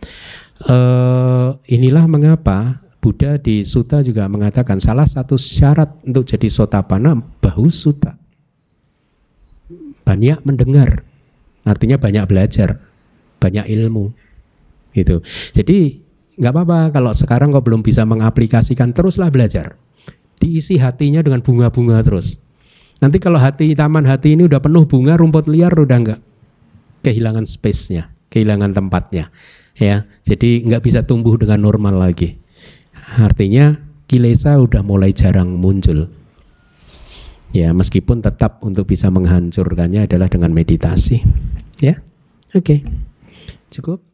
inilah mengapa Buddha di Sutta juga mengatakan salah satu syarat untuk jadi Sotapanna bahu sutta. Banyak mendengar, artinya banyak belajar, banyak ilmu. Gitu. Jadi nggak apa-apa kalau sekarang kau belum bisa mengaplikasikan, teruslah belajar. Diisi hatinya dengan bunga-bunga terus. Nanti kalau taman hati ini udah penuh bunga, rumput liar udah nggak, kehilangan space-nya, kehilangan tempatnya, ya. Jadi nggak bisa tumbuh dengan normal lagi. Artinya kilesa udah mulai jarang muncul. Ya, meskipun tetap untuk bisa menghancurkannya adalah dengan meditasi. Ya, oke, cukup.